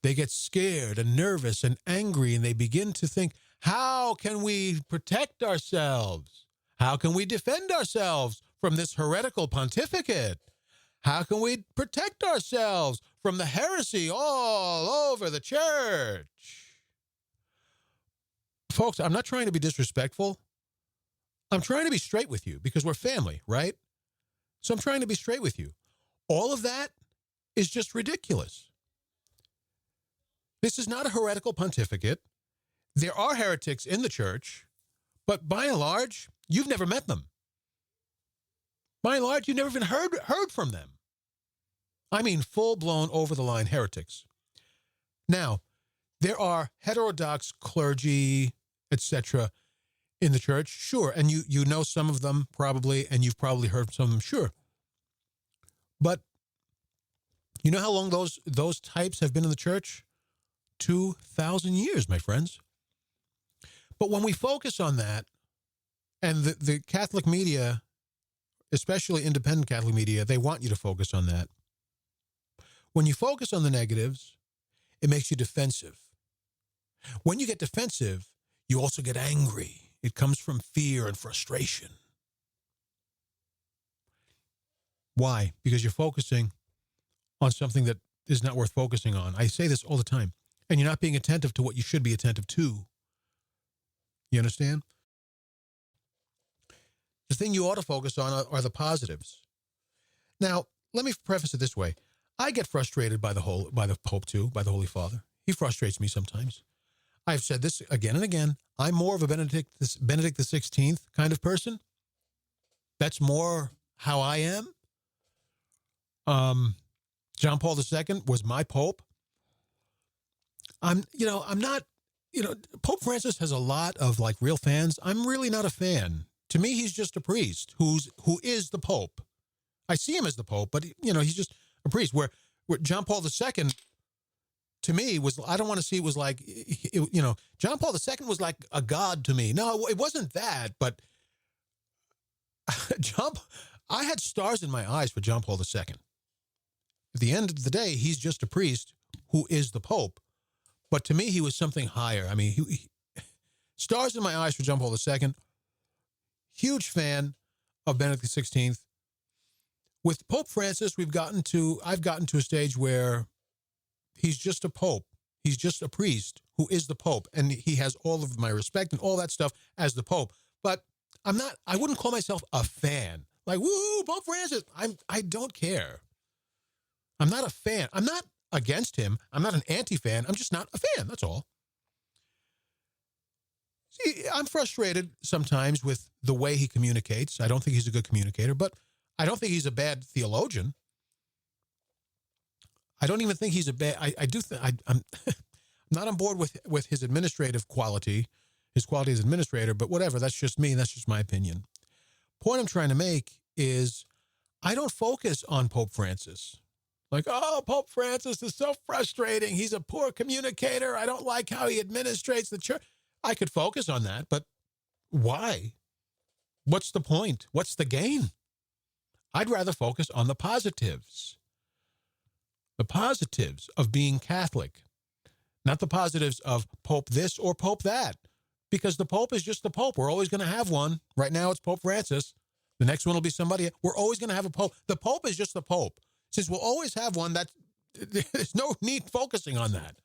They get scared and nervous and angry, and they begin to think, how can we protect ourselves? How can we defend ourselves from this heretical pontificate? How can we protect ourselves from the heresy all over the church? Folks, I'm not trying to be disrespectful. I'm trying to be straight with you because we're family, right? So I'm trying to be straight with you. All of that is just ridiculous. This is not a heretical pontificate. There are heretics in the church, but by and large, you've never met them. By and large, you've never even heard from them. I mean, full-blown, over-the-line heretics. Now, there are heterodox clergy, etc., in the church, sure, and you know some of them probably, and you've probably heard some of them, sure. But you know how long those types have been in the church? 2,000 years, my friends. But when we focus on that, and the Catholic media, especially independent Catholic media, they want you to focus on that. When you focus on the negatives, it makes you defensive. When you get defensive, you also get angry. It comes from fear and frustration. Why? Because you're focusing on something that is not worth focusing on. I say this all the time. And you're not being attentive to what you should be attentive to. You understand? The thing you ought to focus on are the positives. Now, let me preface it this way. I get frustrated by the Pope too, by the Holy Father. He frustrates me sometimes. I've said this again and again. I'm more of a Benedict XVI kind of person. That's more how I am. John Paul II was my Pope. I'm not, Pope Francis has a lot of like real fans. I'm really not a fan. To me, he's just a priest who is the Pope. I see him as the Pope, but he's just a priest. Where John Paul II, to me, I don't want to see it was like, John Paul II was like a god to me. No, it wasn't that, but I had stars in my eyes for John Paul II. At the end of the day, he's just a priest who is the Pope. But to me, he was something higher. I mean, stars in my eyes for John Paul II. Huge fan of Benedict XVI. With Pope Francis, I've gotten to a stage where he's just a pope. He's just a priest who is the Pope, and he has all of my respect and all that stuff as the Pope. But I wouldn't call myself a fan. Like, woo, Pope Francis. I don't care. I'm not a fan. I'm not against him. I'm not an anti-fan. I'm just not a fan. That's all. See, I'm frustrated sometimes with the way he communicates. I don't think he's a good communicator, but I don't think he's a bad theologian. I don't even think he's a bad. I'm not on board with his administrative quality, his quality as administrator. But whatever. That's just me. That's just my opinion. Point I'm trying to make is, I don't focus on Pope Francis. Like, oh, Pope Francis is so frustrating. He's a poor communicator. I don't like how he administrates the church. I could focus on that, but why? What's the point? What's the gain? I'd rather focus on the positives. The positives of being Catholic, not the positives of Pope this or Pope that, because the Pope is just the Pope. We're always going to have one. Right now it's Pope Francis. The next one will be somebody. We're always going to have a Pope. The Pope is just the Pope. Since we'll always have one, there's no need focusing on that.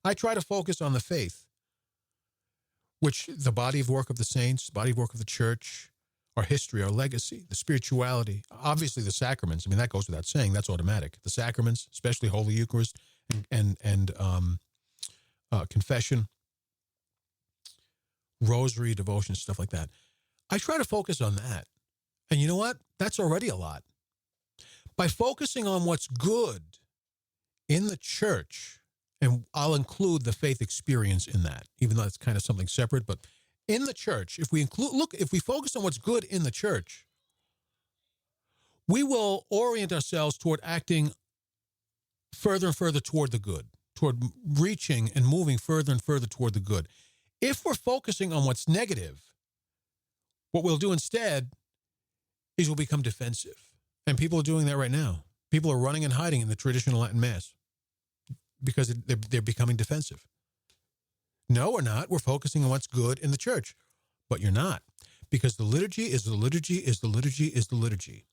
I try to focus on the faith. which the body of work of the saints, the body of work of the church, our history, our legacy, the spirituality, obviously the sacraments. I mean, that goes without saying. That's automatic. The sacraments, especially Holy Eucharist and confession, rosary, devotion, stuff like that. I try to focus on that. And you know what? That's already a lot. By focusing on what's good in the church, and I'll include the faith experience in that, even though it's kind of something separate, but in the church, if we focus on what's good in the church, we will orient ourselves toward acting further and further toward the good, toward reaching and moving further and further toward the good. If we're focusing on what's negative, what we'll do instead is we'll become defensive. And people are doing that right now. People are running and hiding in the traditional Latin Mass because they're becoming defensive. No, we're not. We're focusing on what's good in the church. But you're not. Because the liturgy is the liturgy is the liturgy is the liturgy.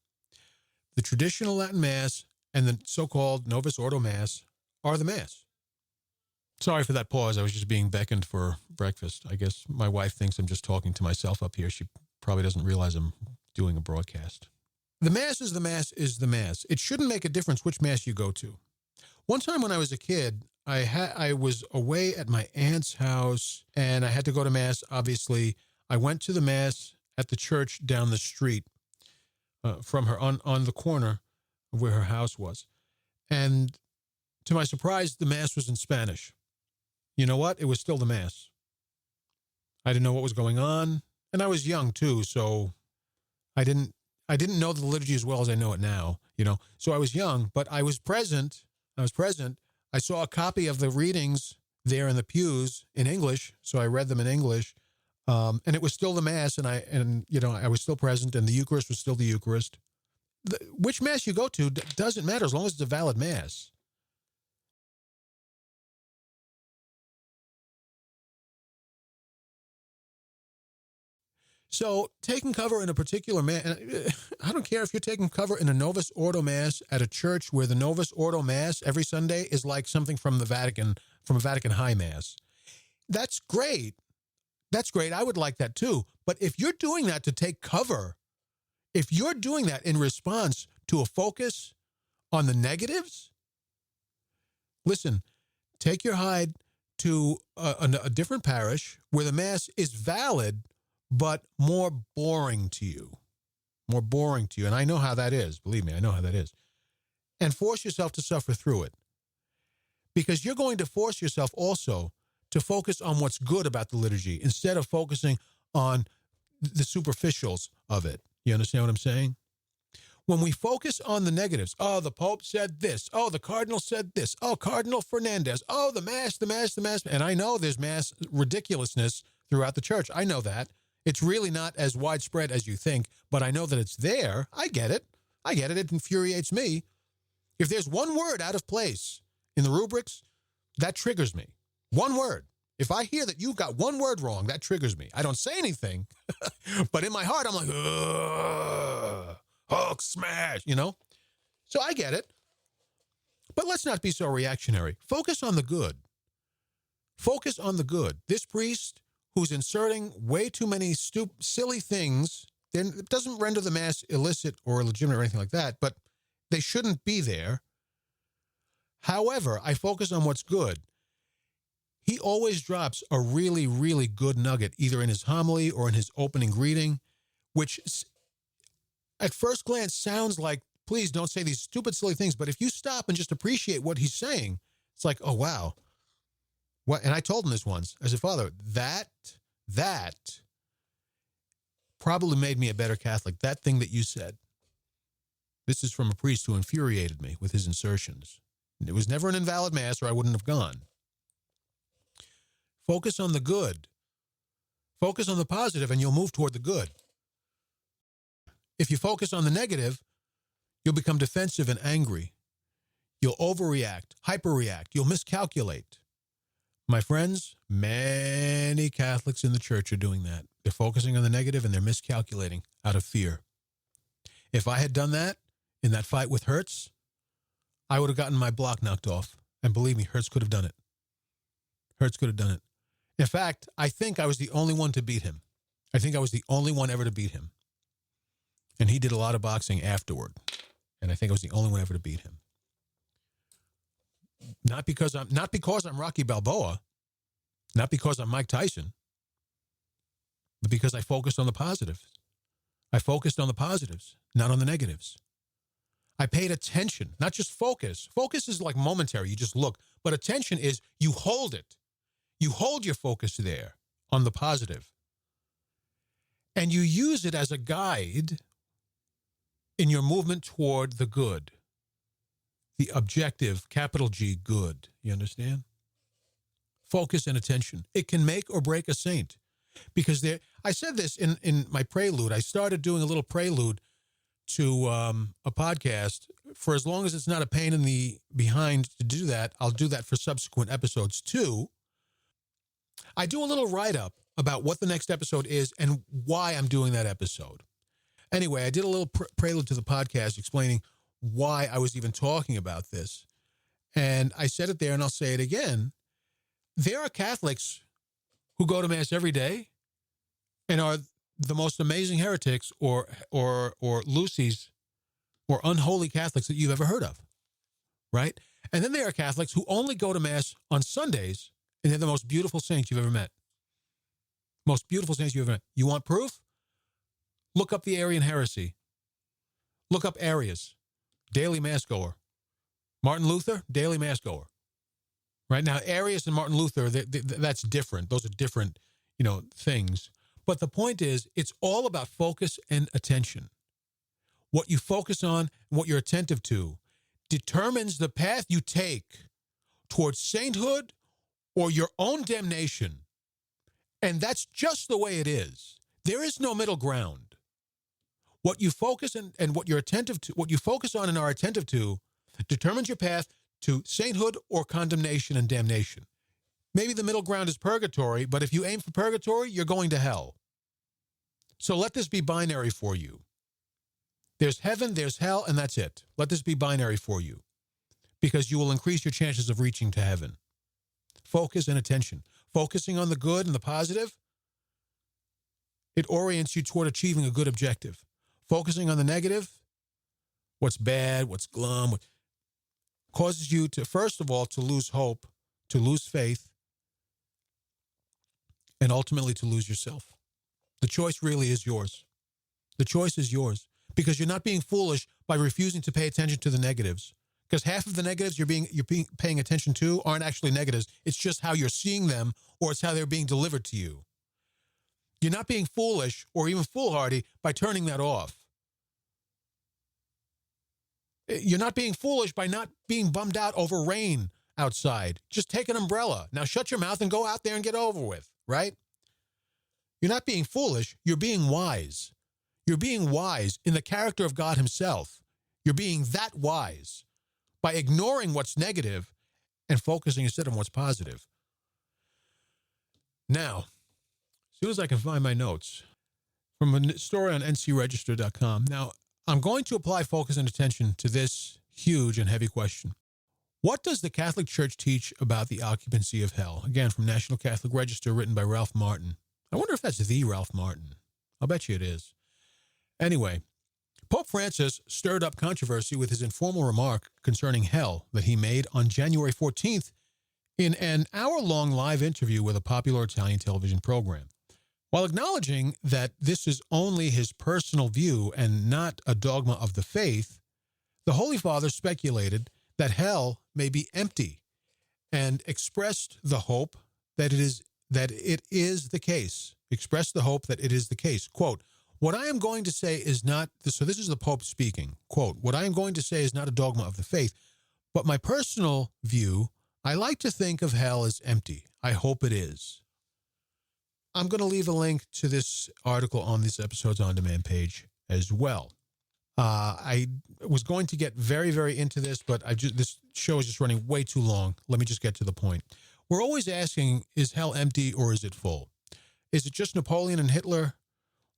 The traditional Latin Mass and the so-called Novus Ordo Mass are the Mass. Sorry for that pause. I was just being beckoned for breakfast. I guess my wife thinks I'm just talking to myself up here. She probably doesn't realize I'm doing a broadcast. The Mass is the Mass is the Mass. It shouldn't make a difference which Mass you go to. One time when I was a kid, I was away at my aunt's house, and I had to go to Mass, obviously. I went to the Mass at the church down the street from her on the corner of where her house was. And to my surprise, the Mass was in Spanish. You know what? It was still the Mass. I didn't know what was going on, and I was young too, so I didn't know the liturgy as well as I know it now, you know. So I was young, but I was present. I saw a copy of the readings there in the pews in English, so I read them in English, and it was still the Mass, and I was still present, and the Eucharist was still the Eucharist. Which Mass you go to doesn't matter as long as it's a valid Mass. So taking cover in a particular Mass, I don't care if you're taking cover in a Novus Ordo Mass at a church where the Novus Ordo Mass every Sunday is like something from the Vatican, from a Vatican High Mass. That's great. That's great. I would like that too. But if you're doing that to take cover, if you're doing that in response to a focus on the negatives, listen, take your hide to a different parish where the Mass is valid, but more boring to you. More boring to you. And I know how that is. Believe me, I know how that is. And force yourself to suffer through it. Because you're going to force yourself also to focus on what's good about the liturgy instead of focusing on the superficials of it. You understand what I'm saying? When we focus on the negatives, oh, the Pope said this. Oh, the Cardinal said this. Oh, Cardinal Fernandez. Oh, the Mass. And I know there's Mass ridiculousness throughout the church. I know that. It's really not as widespread as you think, but I know that it's there. I get it. It infuriates me. If there's one word out of place in the rubrics, that triggers me. One word. If I hear that you've got one word wrong, that triggers me. I don't say anything, but in my heart, I'm like, ugh, Hulk smash, you know? So I get it. But let's not be so reactionary. Focus on the good. Focus on the good. This priest who's inserting way too many silly things, then it doesn't render the Mass illicit or illegitimate or anything like that, but they shouldn't be there. However, I focus on what's good. He always drops a really, really good nugget, either in his homily or in his opening greeting, which at first glance sounds like, please don't say these stupid, silly things, but if you stop and just appreciate what he's saying, it's like, oh, wow. What? And I told him this once. I said, Father, that probably made me a better Catholic. That thing that you said. This is from a priest who infuriated me with his insertions. It was never an invalid Mass or I wouldn't have gone. Focus on the good. Focus on the positive and you'll move toward the good. If you focus on the negative, you'll become defensive and angry. You'll overreact, hyperreact. You'll miscalculate. My friends, many Catholics in the church are doing that. They're focusing on the negative and they're miscalculating out of fear. If I had done that in that fight with Hertz, I would have gotten my block knocked off. And believe me, Hertz could have done it. Hertz could have done it. In fact, I think I was the only one to beat him. I think I was the only one ever to beat him. And he did a lot of boxing afterward. And I think I was the only one ever to beat him. Not because I'm Rocky Balboa, not because I'm Mike Tyson, but because I focused on the positives. I focused on the positives, not on the negatives. I paid attention, not just focus. Focus is like momentary, you just look. But attention is you hold it. You hold your focus there on the positive. And you use it as a guide in your movement toward the good. The objective, capital G, good. You understand? Focus and attention. It can make or break a saint. Because I said this in my prelude. I started doing a little prelude to a podcast. For as long as it's not a pain in the behind to do that, I'll do that for subsequent episodes too. I do a little write-up about what the next episode is and why I'm doing that episode. Anyway, I did a little prelude to the podcast explaining why I was even talking about this. And I said it there, and I'll say it again. There are Catholics who go to Mass every day and are the most amazing heretics or Lucy's or unholy Catholics that you've ever heard of, right? And then there are Catholics who only go to Mass on Sundays, and they're the most beautiful saints you've ever met. Most beautiful saints you've ever met. You want proof? Look up the Arian heresy. Look up Arius, daily Mass goer. Martin Luther, daily Mass goer. Right now, Arius and Martin Luther, that's different. Those are different, things. But the point is, it's all about focus and attention. What you focus on and what you're attentive to determines the path you take towards sainthood or your own damnation. And that's just the way it is. There is no middle ground. What you focus and what you're attentive to, what you focus on and are attentive to, determines your path to sainthood or condemnation and damnation. Maybe the middle ground is purgatory, but if you aim for purgatory, you're going to hell. So let this be binary for you. There's heaven, there's hell, and that's it. Let this be binary for you, because you will increase your chances of reaching to heaven. Focus and attention. Focusing on the good and the positive, it orients you toward achieving a good objective. Focusing on the negative, what's bad, what's glum, causes you to, first of all, to lose hope, to lose faith, and ultimately to lose yourself. The choice really is yours. The choice is yours, because you're not being foolish by refusing to pay attention to the negatives. Because half of the negatives you're paying attention to aren't actually negatives. It's just how you're seeing them, or it's how they're being delivered to you. You're not being foolish or even foolhardy by turning that off. You're not being foolish by not being bummed out over rain outside. Just take an umbrella. Now shut your mouth and go out there and get over with, right? You're not being foolish. You're being wise. You're being wise in the character of God himself. You're being that wise by ignoring what's negative and focusing instead on what's positive. Now, as soon as I can find my notes from a story on ncregister.com. Now, I'm going to apply focus and attention to this huge and heavy question. What does the Catholic Church teach about the occupancy of hell? Again, from National Catholic Register, written by Ralph Martin. I wonder if that's the Ralph Martin. I'll bet you it is. Anyway, Pope Francis stirred up controversy with his informal remark concerning hell that he made on January 14th in an hour-long live interview with a popular Italian television program. While acknowledging that this is only his personal view and not a dogma of the faith, the Holy Father speculated that hell may be empty and expressed the hope that it is the case. Expressed the hope that it is the case. Quote, "What I am going to say is not," so this is the Pope speaking, quote, "What I am going to say is not a dogma of the faith, but my personal view, I like to think of hell as empty. I hope it is." I'm going to leave a link to this article on this episode's on-demand page as well. I was going to get very, very into this, but this show is just running way too long. Let me just get to the point. We're always asking, is hell empty or is it full? Is it just Napoleon and Hitler,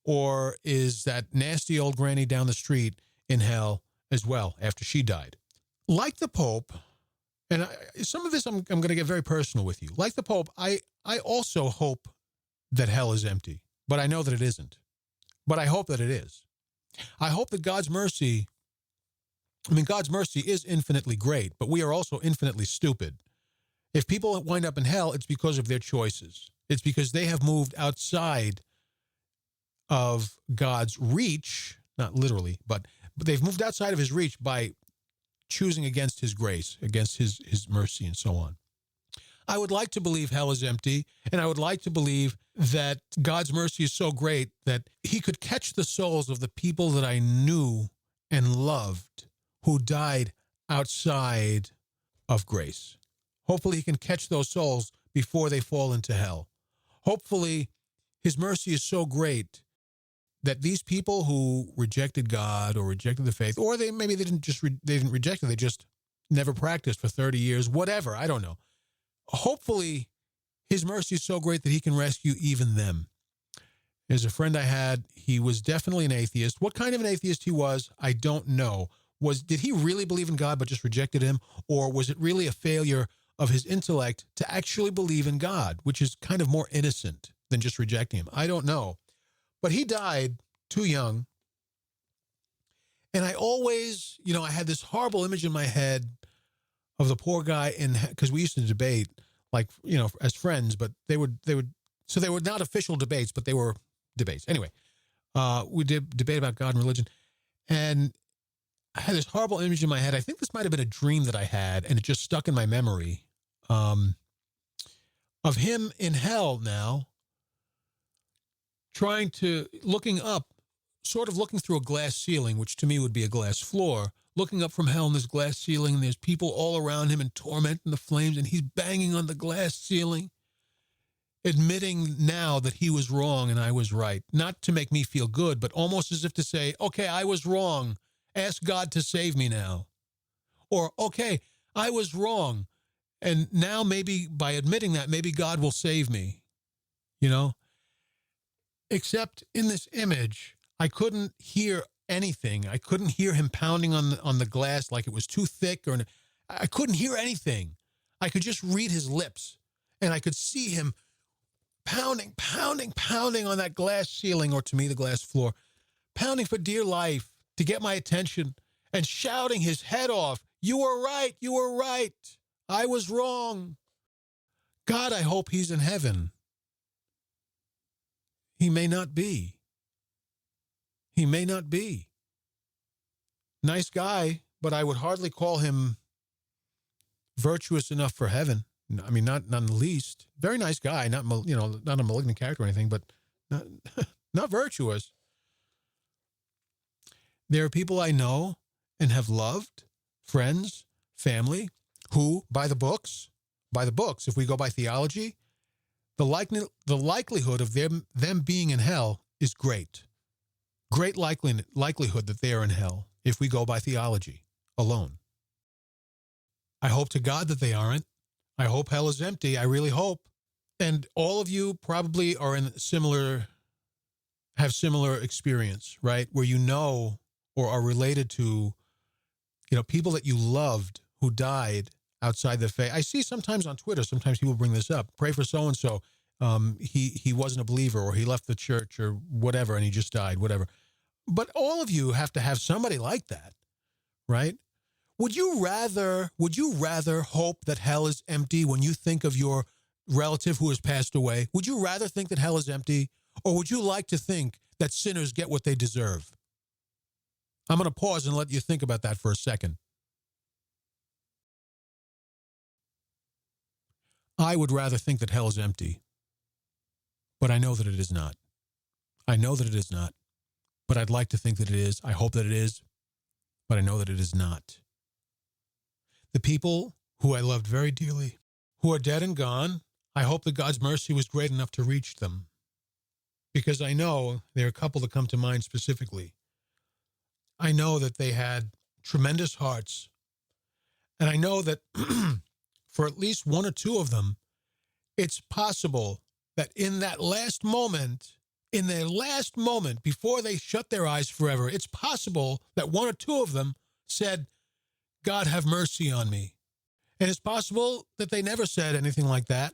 or is that nasty old granny down the street in hell as well after she died? Like the Pope, And some of this, I'm going to get very personal with you. Like the Pope, I also hope that hell is empty, but I know that it isn't. But I hope that it is. I hope that God's mercy is infinitely great, but we are also infinitely stupid. If people wind up in hell, it's because of their choices. It's because they have moved outside of God's reach, not literally, but they've moved outside of his reach by choosing against his grace, against his mercy, and so on. I would like to believe hell is empty, and I would like to believe that God's mercy is so great that he could catch the souls of the people that I knew and loved who died outside of grace. Hopefully he can catch those souls before they fall into hell. Hopefully his mercy is so great that these people who rejected God or rejected the faith, or they didn't reject it, they just never practiced for 30 years, whatever, I don't know. Hopefully his mercy is so great that he can rescue even them. There's a friend I had, he was definitely an atheist. What kind of an atheist he was, I don't know. Did he really believe in God but just rejected him? Or was it really a failure of his intellect to actually believe in God, which is kind of more innocent than just rejecting him? I don't know. But he died too young. And I always, I had this horrible image in my head of the poor guy because we used to debate, like, as friends, but they were not official debates, but they were debates. Anyway, we did debate about God and religion. And I had this horrible image in my head. I think this might have been a dream that I had, and it just stuck in my memory, of him in hell now, looking up, sort of looking through a glass ceiling, which to me would be a glass floor, looking up from hell in this glass ceiling, and there's people all around him in torment in the flames, and he's banging on the glass ceiling, admitting now that he was wrong and I was right. Not to make me feel good, but almost as if to say, okay, I was wrong. Ask God to save me now. Or, okay, I was wrong. And now maybe by admitting that, maybe God will save me. Except in this image, I couldn't hear anything. I couldn't hear him pounding on the glass like it was too thick. I couldn't hear anything. I could just read his lips. And I could see him pounding on that glass ceiling, or to me, the glass floor, pounding for dear life to get my attention and shouting his head off. You were right. I was wrong. God, I hope he's in heaven. He may not be. Nice guy, but I would hardly call him virtuous enough for heaven. I mean, not in the least. Very nice guy, not a malignant character or anything, but not virtuous. There are people I know and have loved, friends, family, who, by the books, if we go by theology, the likelihood of them being in hell is great. Great likelihood that they are in hell if we go by theology alone. I hope to God that they aren't. I hope hell is empty. I really hope. And all of you probably are have similar experience, right? Where or are related to, people that you loved who died outside the faith. I see sometimes on Twitter, sometimes people bring this up. Pray for so-and-so. He wasn't a believer, or he left the church or whatever, and he just died, whatever. But all of you have to have somebody like that, right? Would you rather hope that hell is empty when you think of your relative who has passed away? Would you rather think that hell is empty, or would you like to think that sinners get what they deserve? I'm going to pause and let you think about that for a second. I would rather think that hell is empty, but I know that it is not. But I'd like to think that it is. I hope that it is, but I know that it is not. The people who I loved very dearly, who are dead and gone, I hope that God's mercy was great enough to reach them, because I know there are a couple that come to mind specifically. I know that they had tremendous hearts, and I know that for at least one or two of them, it's possible that in their last moment, before they shut their eyes forever, it's possible that one or two of them said, God, have mercy on me. And it's possible that they never said anything like that,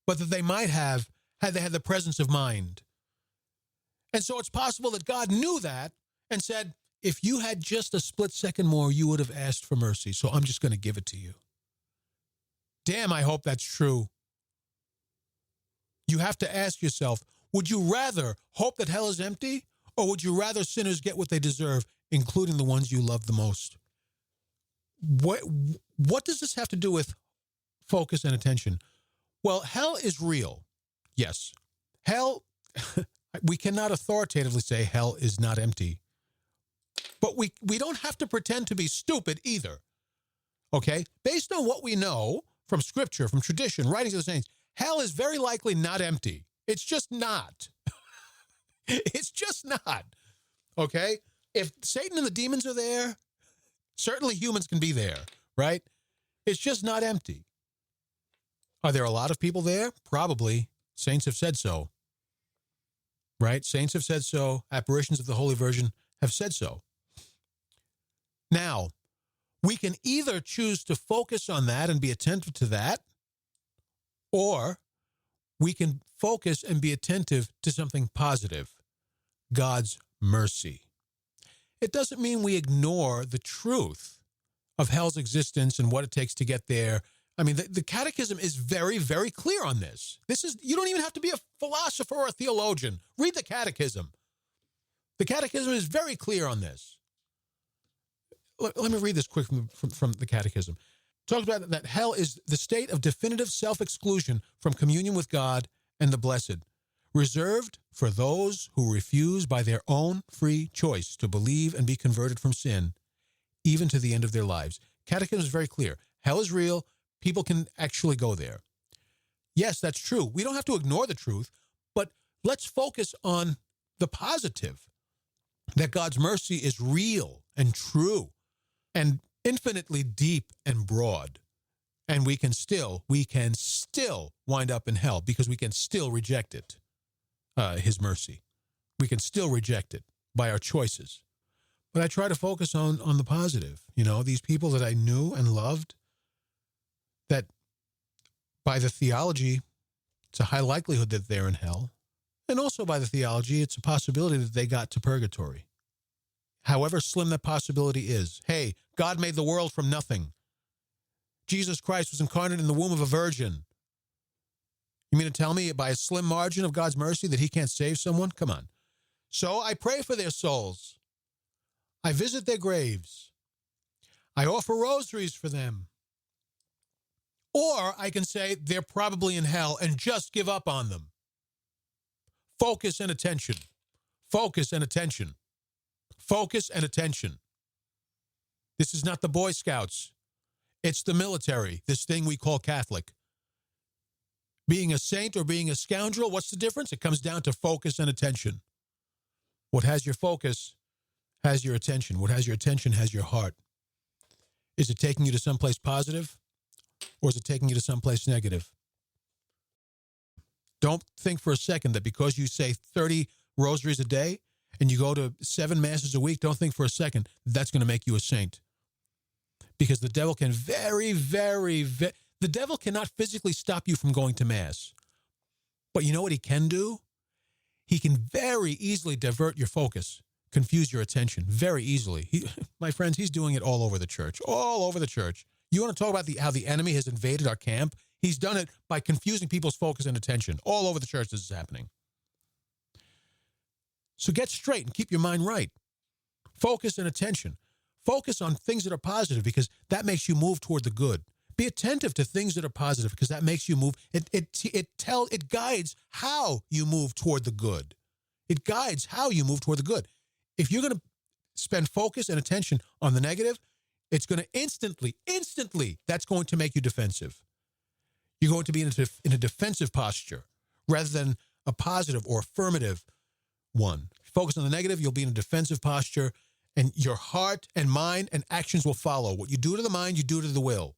but that they might have had they had the presence of mind. And so it's possible that God knew that and said, if you had just a split second more, you would have asked for mercy. So I'm just going to give it to you. Damn, I hope that's true. You have to ask yourself, would you rather hope that hell is empty, or would you rather sinners get what they deserve, including the ones you love the most? What does this have to do with focus and attention? Well, hell is real. Yes. Hell, we cannot authoritatively say hell is not empty. But we don't have to pretend to be stupid either. Okay? Based on what we know from Scripture, from tradition, writings of the saints, hell is very likely not empty. It's just not. It's just not. Okay? If Satan and the demons are there, certainly humans can be there, right? It's just not empty. Are there a lot of people there? Probably. Saints have said so. Right? Saints have said so. Apparitions of the Holy Virgin have said so. Now, we can either choose to focus on that and be attentive to that, or we can focus and be attentive to something positive, God's mercy. It doesn't mean we ignore the truth of hell's existence and what it takes to get there. I mean, the Catechism is very, very clear on this. You don't even have to be a philosopher or a theologian. Read the Catechism. The Catechism is very clear on this. Let me read this quick from the Catechism. It talks about that hell is the state of definitive self-exclusion from communion with God and the blessed, reserved for those who refuse by their own free choice to believe and be converted from sin, even to the end of their lives. Catechism is very clear. Hell is real. People can actually go there. Yes, that's true. We don't have to ignore the truth, but let's focus on the positive, that God's mercy is real and true and infinitely deep and broad. And we can still wind up in hell because we can still reject it, his mercy. We can still reject it by our choices. But I try to focus on the positive. You know, these people that I knew and loved, that by the theology, it's a high likelihood that they're in hell. And also by the theology, it's a possibility that they got to purgatory. However slim that possibility is. Hey, God made the world from nothing. Jesus Christ was incarnate in the womb of a virgin. You mean to tell me by a slim margin of God's mercy that he can't save someone? Come on. So I pray for their souls. I visit their graves. I offer rosaries for them. Or I can say they're probably in hell and just give up on them. Focus and attention. Focus and attention. Focus and attention. This is not the Boy Scouts. It's the military, this thing we call Catholic. Being a saint or being a scoundrel, what's the difference? It comes down to focus and attention. What has your focus has your attention. What has your attention has your heart. Is it taking you to someplace positive, or is it taking you to someplace negative? Don't think for a second that because you say 30 rosaries a day and you go to 7 masses a week, don't think for a second that's going to make you a saint. Because the devil can the devil cannot physically stop you from going to mass. But you know what he can do? He can very easily divert your focus, confuse your attention very easily. My friends, he's doing it all over the church, all over the church. You want to talk about how the enemy has invaded our camp? He's done it by confusing people's focus and attention. All over the church this is happening. So get straight and keep your mind right. Focus and attention. Focus on things that are positive because that makes you move toward the good. Be attentive to things that are positive because that makes you move. It guides how you move toward the good. It guides how you move toward the good. If you're going to spend focus and attention on the negative, it's going to instantly, that's going to make you defensive. You're going to be in a defensive posture rather than a positive or affirmative one. Focus on the negative, you'll be in a defensive posture, and your heart and mind and actions will follow. What you do to the mind, you do to the will.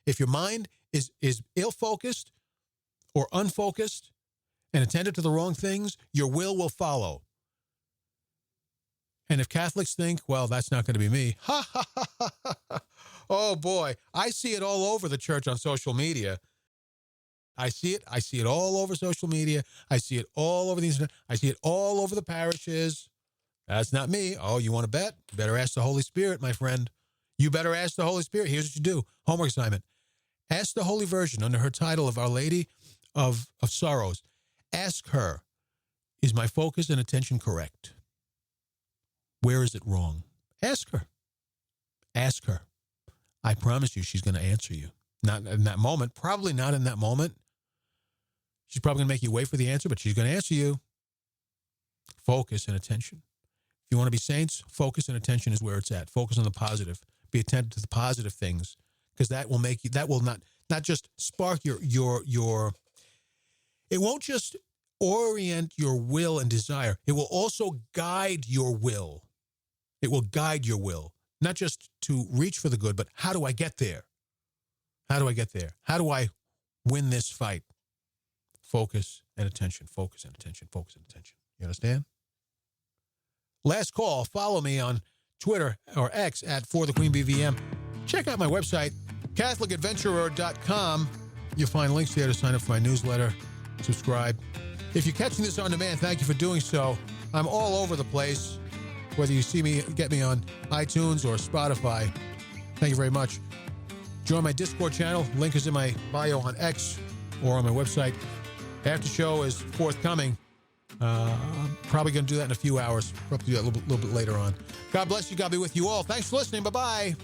If your mind is ill-focused or unfocused and attentive to the wrong things, your will follow. And if Catholics think, well, that's not going to be me, Oh, boy. I see it all over the church on social media. I see it. I see it all over social media. I see it all over the internet. I see it all over the parishes. That's not me. Oh, you want to bet? You better ask the Holy Spirit, my friend. You better ask the Holy Spirit. Here's what you do. Homework assignment. Ask the Holy Virgin under her title of Our Lady of Sorrows. Ask her, is my focus and attention correct? Where is it wrong? Ask her. Ask her. I promise you she's going to answer you. Not in that moment. Probably not in that moment. She's probably going to make you wait for the answer, but she's going to answer you. Focus and attention. If you want to be saints, focus and attention is where it's at. Focus on the positive. Be attentive to the positive things, because that will make you, that will not just spark your, it won't just orient your will and desire. It will also guide your will. It will guide your will, not just to reach for the good, but how do I get there? How do I get there? How do I win this fight? Focus and attention, focus and attention, focus and attention. You understand? Last call. Follow me on Twitter or X at ForTheQueenBVM. Check out my website, CatholicAdventurer.com. You'll find links there to sign up for my newsletter, subscribe. If you're catching this on demand, thank you for doing so. I'm all over the place, whether you see me, get me on iTunes or Spotify. Thank you very much. Join my Discord channel. Link is in my bio on X or on my website. After show is forthcoming. I'm probably going to do that in a few hours. Probably do that a little bit later on. God bless you. God be with you all. Thanks for listening. Bye-bye.